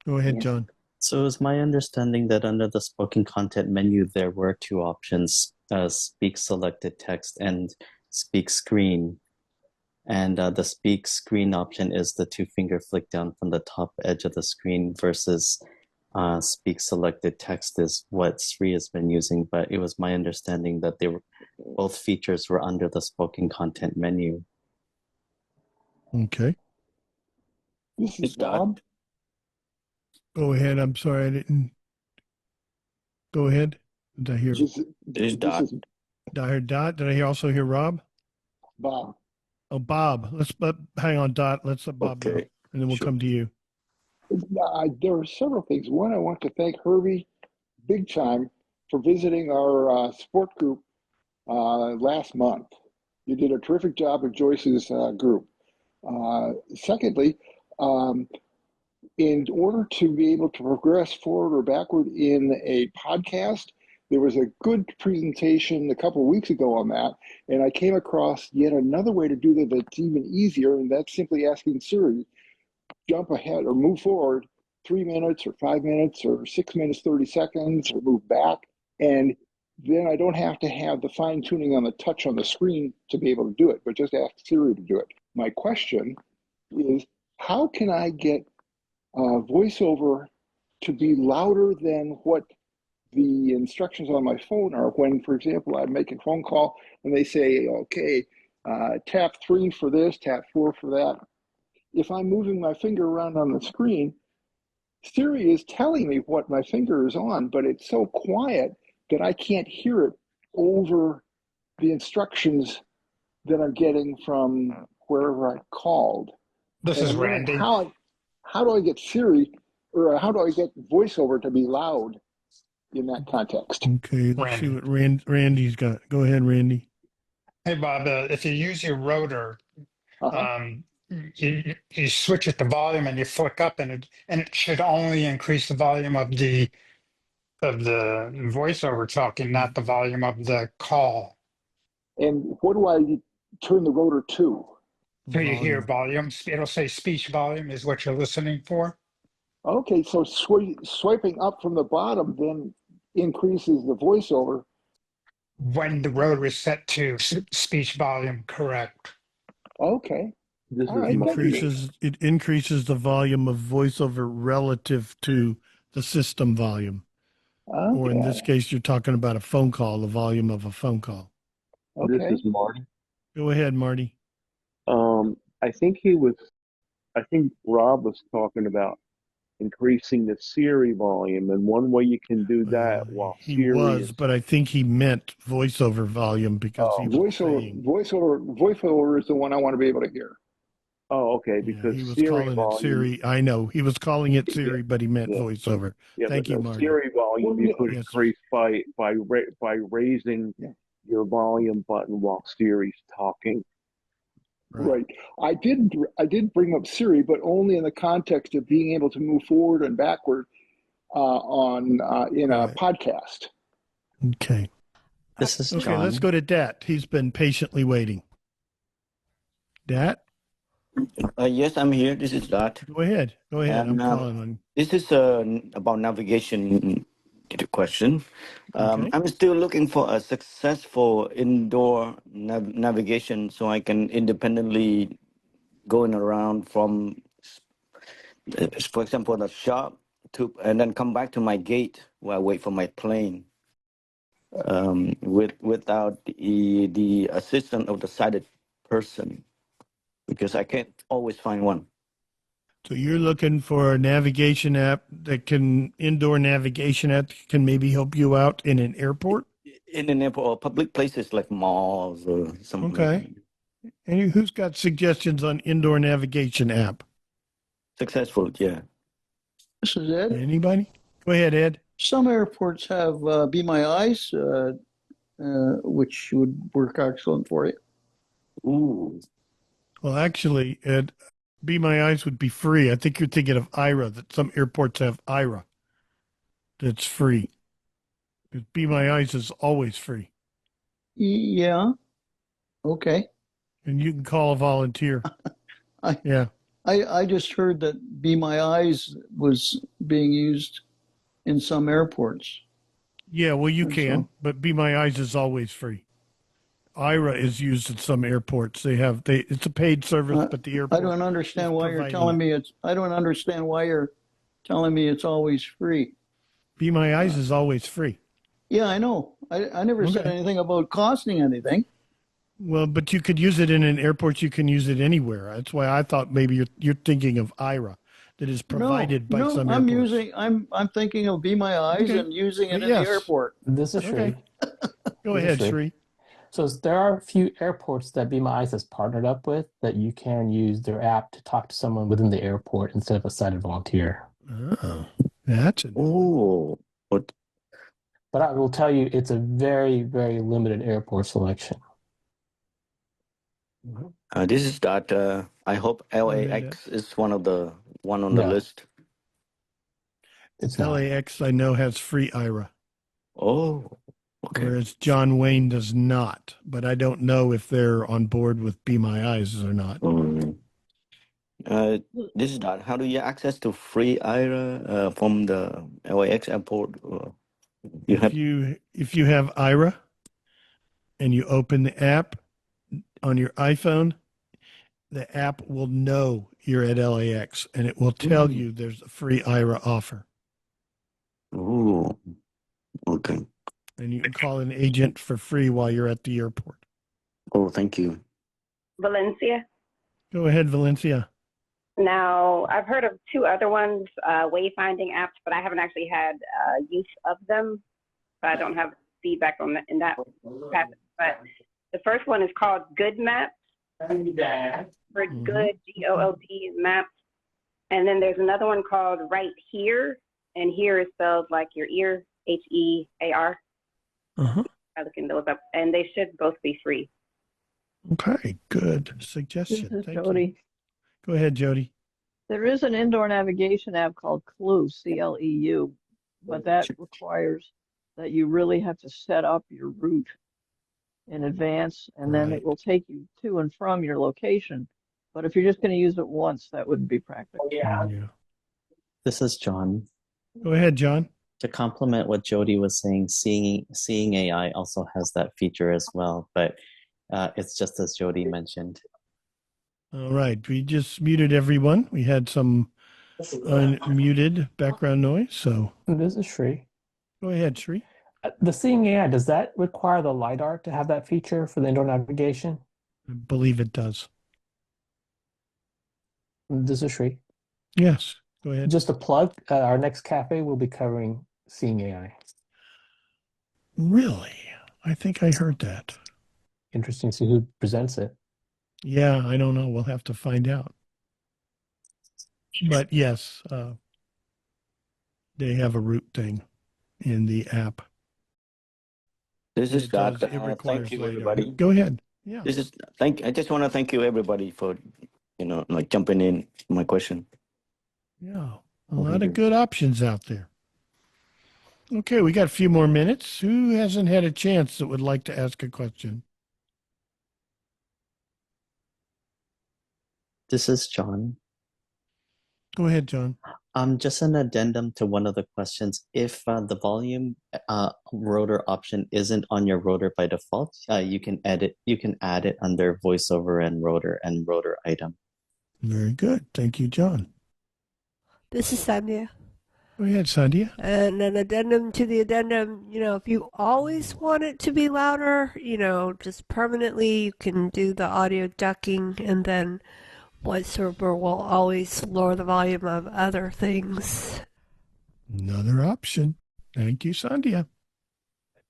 Go ahead, John. So it was my understanding that under the spoken content menu, there were two options, speak selected text and speak screen. And the speak screen option is the 2-finger flick down from the top edge of the screen versus speak selected text is what Sri has been using. But it was my understanding that both features were under the spoken content menu. Okay. This is Bob. Go ahead. I'm sorry, I didn't. Go ahead. Did I hear? This is Dot. Did I hear Dot? Did I also hear Rob? Bob. Oh, Bob. Hang on, Dot. Let's let Bob go, and then we'll come to you. There are several things. One, I want to thank Herbie big time for visiting our sport group last month. You did a terrific job with Joyce's group. Secondly, in order to be able to progress forward or backward in a podcast, there was a good presentation a couple of weeks ago on that, and I came across yet another way to do that that's even easier, and that's simply asking Siri, jump ahead or move forward 3 minutes or 5 minutes or 6 minutes, 30 seconds, or move back. And then I don't have to have the fine tuning on the touch on the screen to be able to do it, but just ask Siri to do it. My question is, how can I get VoiceOver to be louder than what the instructions on my phone are when, for example, I'm making a phone call and they say, okay, tap 3 for this, tap 4 for that. If I'm moving my finger around on the screen, Siri is telling me what my finger is on, but it's so quiet that I can't hear it over the instructions that I'm getting from wherever I called. This is Randy. How do I get Siri, or how do I get VoiceOver to be loud in that context? Okay, let's see what Randy's got. Go ahead, Randy. Hey, Bob, if you use your rotor, you switch it to volume and you flick up, and it should only increase the volume of the voiceover talking, not the volume of the call. And what do I turn the rotor to? So you hear volume. It'll say speech volume is what you're listening for. Okay, so swiping up from the bottom then increases the voiceover. When the rotor is set to speech volume, correct. Okay. It increases the volume of VoiceOver relative to the system volume. Okay. Or in this case, you're talking about a phone call, the volume of a phone call. Okay. This is Marty. Go ahead, Marty. I think Rob was talking about increasing the Siri volume, and one way you can do that while Siri is... but I think he meant VoiceOver volume because he was VoiceOver is the one I want to be able to hear. Oh, okay, because he was Siri calling volume, it Siri. I know he was calling it Siri, but he meant VoiceOver. Yeah, Thank you, Marty. Siri volume you could increase by raising your volume button while Siri's talking. Right. I did bring up Siri, but only in the context of being able to move forward and backward in a podcast. Okay. This is Okay, John. let's go to Dat. He's been patiently waiting. Dat? Yes, I'm here. This is Dot. Go ahead. Go ahead. And I'm calling on. this is about navigation question. Okay. I'm still looking for a successful indoor navigation so I can independently going around from, for example, the shop to, and then come back to my gate where I wait for my plane. Without the assistance of the sighted person, because I can't always find one. So you're looking for a navigation app indoor navigation app that can maybe help you out in an airport? In an airport or public places like malls or something. Okay. And who's got suggestions on indoor navigation app? Successful, yeah. This is Ed. Anybody? Go ahead, Ed. Some airports have Be My Eyes, which would work excellent for you. Ooh. Well, actually, Ed, Be My Eyes would be free. I think you're thinking of IRA, that some airports have IRA that's free. Because Be My Eyes is always free. Yeah. Okay. And you can call a volunteer. I just heard that Be My Eyes was being used in some airports. Yeah, well, you can, but Be My Eyes is always free. IRA is used at some airports. It's a paid service, but the airport. I don't understand why you're telling me I don't understand why you're telling me it's always free. Be My Eyes is always free. Yeah, I know. I never said anything about costing anything. Well, but you could use it in an airport. You can use it anywhere. That's why I thought maybe you're thinking of IRA, that is provided by some airports. I'm thinking of Be My Eyes and using it in the airport. This is Sri. Go ahead, Sri. So there are a few airports that Be My Eyes has partnered up with that you can use their app to talk to someone within the airport instead of a sighted volunteer. Oh, that's a But I will tell you, it's a very, very limited airport selection. This is that. I hope LAX is one on the list. It's LAX, I know, has free IRA. Oh, okay. Whereas John Wayne does not. But I don't know if they're on board with Be My Eyes or not. This is that. How do you access to free IRA from the LAX airport? If you have IRA and you open the app on your iPhone, the app will know you're at LAX and it will tell you there's a free IRA offer. Ooh, okay. And you can call an agent for free while you're at the airport. Oh, thank you. Valencia. Go ahead, Valencia. Now, I've heard of two other ones, wayfinding apps, but I haven't actually had use of them. So I don't have feedback on in that path. But the first one is called Good Maps. For good, G-O-O-D Maps. And then there's another one called Right Here. And here is spelled like your ear, H-E-A-R. I look those up. And they should both be free. Okay, good suggestion. This is Thank Jody. you. Go ahead, Jody. There is an indoor navigation app called Clue, C-L-E-U, but that requires that you really have to set up your route in advance, and then it will take you to and from your location. But if you're just going to use it once, that wouldn't be practical. Yeah. This is John. Go ahead, John. To complement what Jody was saying, seeing AI also has that feature as well, but it's just as Jody mentioned. All right, we just muted everyone. We had some unmuted background noise, so. This is Sri. Go ahead, Sri. The Seeing AI, does that require the LiDAR to have that feature for the indoor navigation? I believe it does. This is Sri. Yes, go ahead. Just a plug, our next cafe will be covering Seeing AI. Really? I think I heard that. Interesting to see who presents it. Yeah, I don't know. We'll have to find out. But yes, they have a route thing in the app. This is Scott. It requires Thank you, LiDAR. everybody. Go ahead. Yeah. This is I just want to thank you, everybody, for jumping in my question. Yeah, a lot of good options out there. Okay, we got a few more minutes. Who hasn't had a chance that would like to ask a question? This is John. Go ahead, John. Just an addendum to one of the questions. If the volume rotor option isn't on your rotor by default, you can edit. You can add it under voiceover and rotor item. Very good. Thank you, John. This is Sandhya. Go ahead, Sandhya. And an addendum to the addendum, if you always want it to be louder, just permanently, you can do the audio ducking, and then VoiceOver will always lower the volume of other things. Another option. Thank you, Sandhya.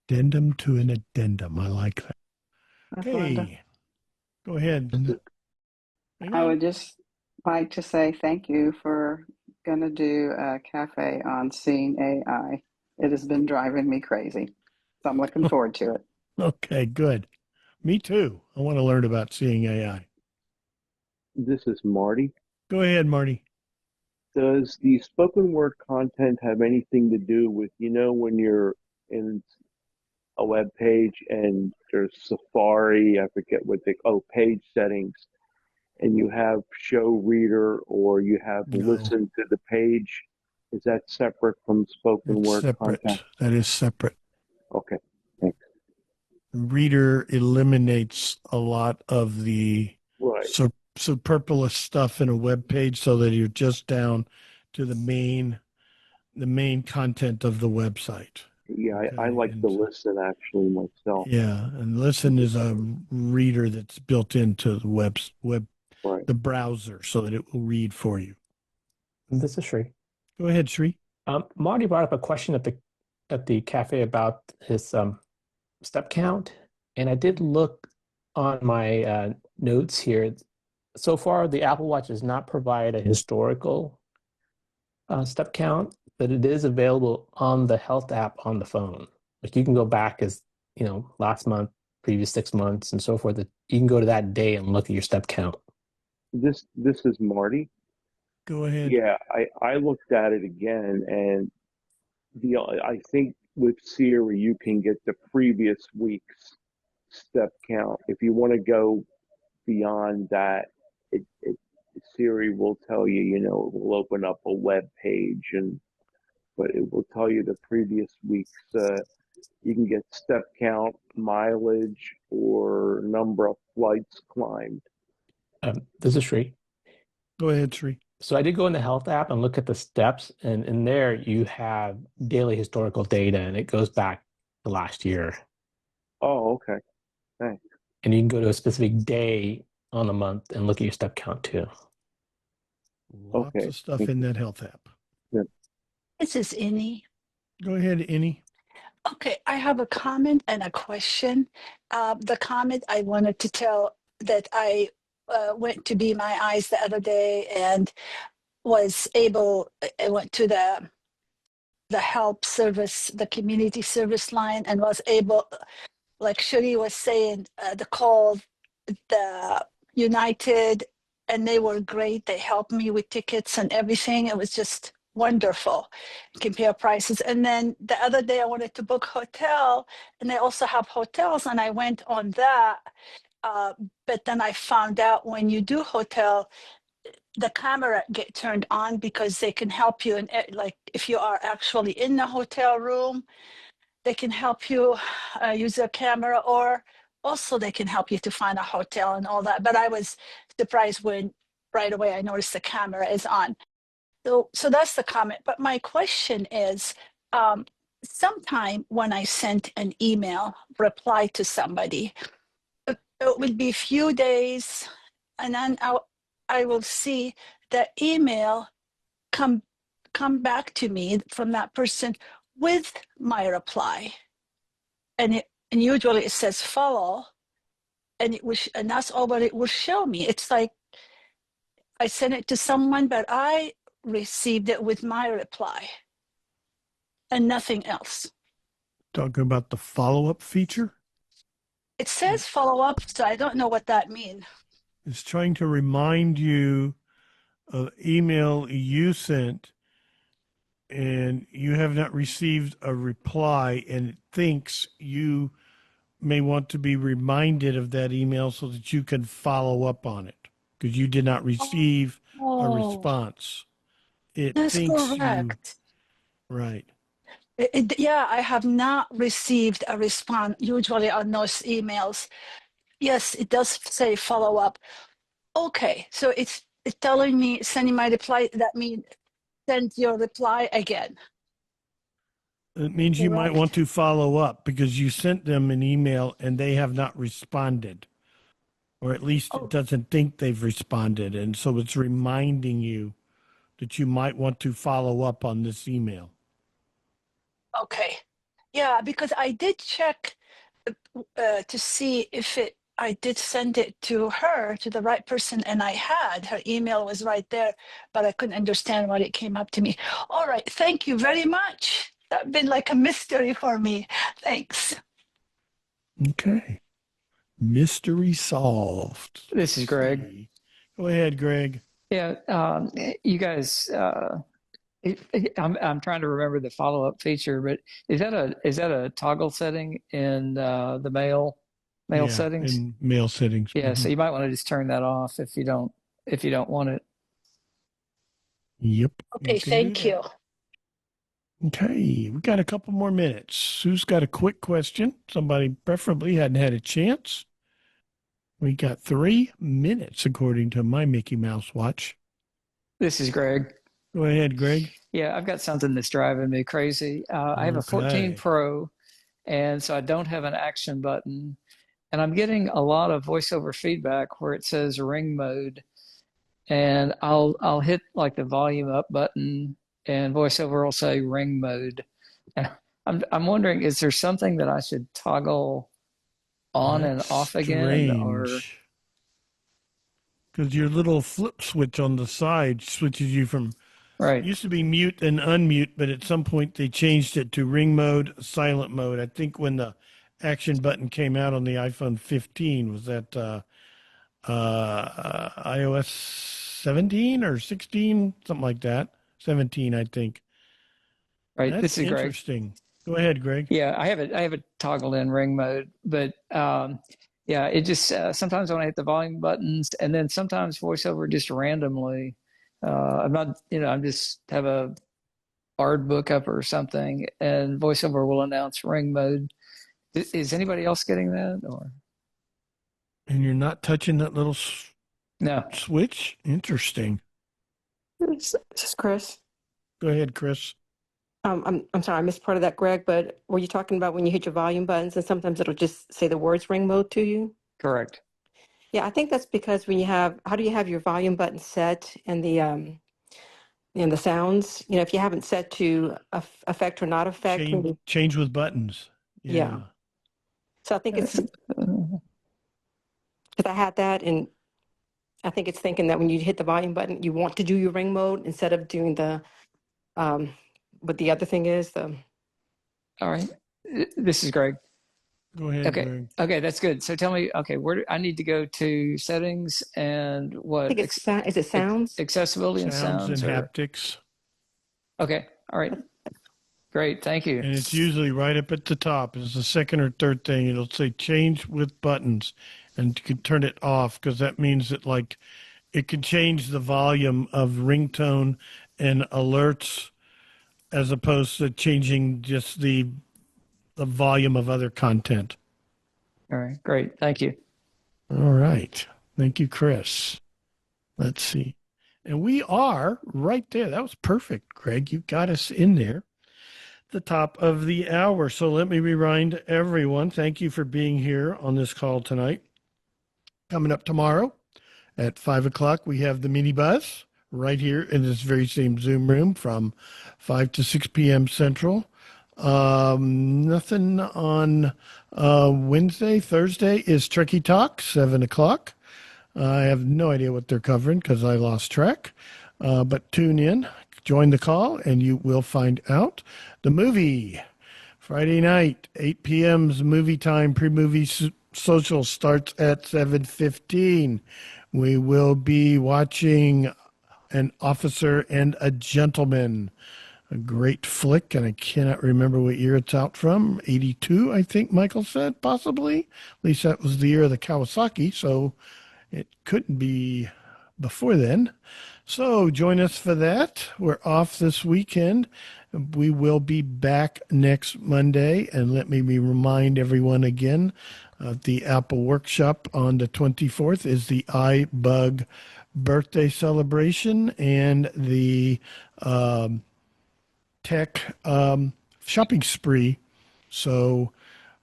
Addendum to an addendum. I like that. Okay. Go ahead. I would just like to say thank you for going to do a cafe on seeing AI. It has been driving me crazy. So I'm looking forward to it. Okay, good. Me too. I want to learn about seeing AI. This is Marty. Go ahead, Marty. Does the spoken word content have anything to do with, when you're in a web page and there's Safari, I forget page settings, and you have show reader or you have listen to the page? Is that separate from spoken word separate. content? That is separate. Okay, thanks. Reader eliminates a lot of the superfluous stuff in a web page so that you're just down to the main content of the website. Yeah, I like to listen actually myself. Yeah, and listen is a reader that's built into the web the browser so that it will read for you. This is Sri. Go ahead, Sri. Marty brought up a question at the cafe about his step count, and I did look on my notes here. So far, the Apple Watch does not provide a historical step count, but it is available on the health app on the phone. Like you can go back as last month, previous 6 months, and so forth. You can go to that day and look at your step count. This is Marty. Go ahead. Yeah, I looked at it again, and I think with Siri you can get the previous week's step count. If you want to go beyond that, Siri will tell you, it will open up a web page, but it will tell you the previous week's. You can get step count, mileage, or number of flights climbed. This is Sri. Go ahead, Sri. So I did go in the health app and look at the steps, and in there you have daily historical data, and it goes back to last year. Oh, okay. Thanks. And you can go to a specific day on the month and look at your step count too. Lots of stuff in that health app. Yeah. This is Innie. Go ahead, Innie. Okay, I have a comment and a question. The comment I wanted to tell that I went to Be My Eyes the other day and I went to the help service, the community service line, and was able, like Shuri was saying, the call, the United, and they were great. They helped me with tickets and everything. It was just wonderful. Compare prices. And then the other day I wanted to book hotel, and they also have hotels, and I went on that. But then I found out when you do hotel, the camera get turned on because they can help you. And like if you are actually in the hotel room, they can help you use a camera, or also they can help you to find a hotel and all that. But I was surprised when right away I noticed the camera is on. So that's the comment. But my question is, sometime when I sent an email reply to somebody, it would be a few days, and then I will see the email come back to me from that person with my reply, and usually it says follow, and that's all what it will show me. It's like I sent it to someone, but I received it with my reply and nothing else. Talking about the follow-up feature? It says follow up, so I don't know what that means. It's trying to remind you of email you sent and you have not received a reply, and it thinks you may want to be reminded of that email so that you can follow up on it because you did not receive a Oh, response. It that's thinks you, correct. right. Yeah, I have not received a response usually on those emails. Yes, it does say follow up. Okay, so it's telling me sending my reply. That means send your reply again. It means you might want Correct. to follow up because you sent them an email and they have not responded, or at least it Oh, doesn't think they've responded. And so it's reminding you that you might want to follow up on this email. okay. Yeah, because I did check to see if I did send it to her, to the right person, and I had. Her email was right there, but I couldn't understand why it came up to me. All right, thank you very much. That's been like a mystery for me. Thanks. Okay. Mystery solved. This is Greg. See. Go ahead, Greg. Yeah, you guys. I'm trying to remember the follow up feature, but is that a toggle setting in the mail Yeah, settings? in mail settings. Yeah, Mhm. so you might want to just turn that off if you don't want it. Yep. Okay, You can do thank that. you. Okay, we got a couple more minutes. Who's got a quick question? Somebody preferably hadn't had a chance. We got 3 minutes according to my Mickey Mouse watch. This is Greg. Go ahead, Greg. Yeah, I've got something that's driving me crazy. I have a 14 Okay. Pro, and so I don't have an action button, and I'm getting a lot of voiceover feedback where it says ring mode, and I'll hit like the volume up button, and voiceover will say ring mode. And I'm wondering, is there something that I should toggle on and That's off again, or strange. Because your little flip switch on the side switches you from right? It used to be mute and unmute, but at some point they changed it to ring mode, silent mode. I think when the action button came out on the iPhone 15, was that iOS 17 or 16, something like that. 17, I think. Right. That's This is Greg. interesting. Go ahead, Greg. Yeah, I have it toggled in ring mode, but yeah, it just sometimes when I hit the volume buttons, and then sometimes voiceover just randomly. I'm not, I'm just have a hard book up or something, and voiceover will announce ring mode. Is anybody else getting that, or And you're not touching that little no? switch? Interesting. This is Chris. Go ahead, Chris. I'm sorry, I missed part of that, Greg, but were you talking about when you hit your volume buttons and sometimes it'll just say the words ring mode to you? Correct. Yeah, I think that's because when you have, how do you have your volume button set and the sounds? If you haven't set to affect or not affect, Change with buttons. yeah. So I think it's because I had that, and I think it's thinking that when you hit the volume button, you want to do your ring mode instead of doing the what the other thing is. All right. This is Greg. Go ahead, Okay. Greg. Okay, that's good. So tell me, okay, where I need to go to settings and what? I think it's is it sounds? Accessibility and Sounds sounds and or? haptics. Okay. All right. Great. Thank you. And it's usually right up at the top. It's the second or third thing. It'll say change with buttons, and you can turn it off because that means that it can change the volume of ringtone and alerts as opposed to changing just the volume of other content. All right. Great. Thank you. All right. Thank you, Chris. Let's see. And we are right there. That was perfect, Greg. You got us in there. The top of the hour. So let me remind everyone, thank you for being here on this call tonight. Coming up tomorrow at 5 o'clock, we have the mini buzz right here in this very same Zoom room from 5 to 6 p.m. Central. Nothing on Wednesday. Thursday is Trekkie Talk, 7 o'clock. I have no idea what they're covering because I lost track. But tune in, join the call, and you will find out. The movie, Friday night, 8 p.m.'s movie time, pre-movie social starts at 7:15. We will be watching An Officer and a Gentleman. a great flick, and I cannot remember what year it's out from. 82, I think Michael said, possibly. At least that was the year of the Kawasaki, so it couldn't be before then. So join us for that. We're off this weekend. We will be back next Monday. And let me remind everyone again, the Apple Workshop on the 24th is the iBUG birthday celebration, and the tech shopping spree. So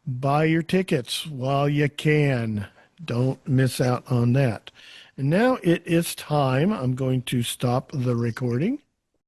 buy your tickets while you can. Don't miss out on that. And now it is time. I'm going to stop the recording.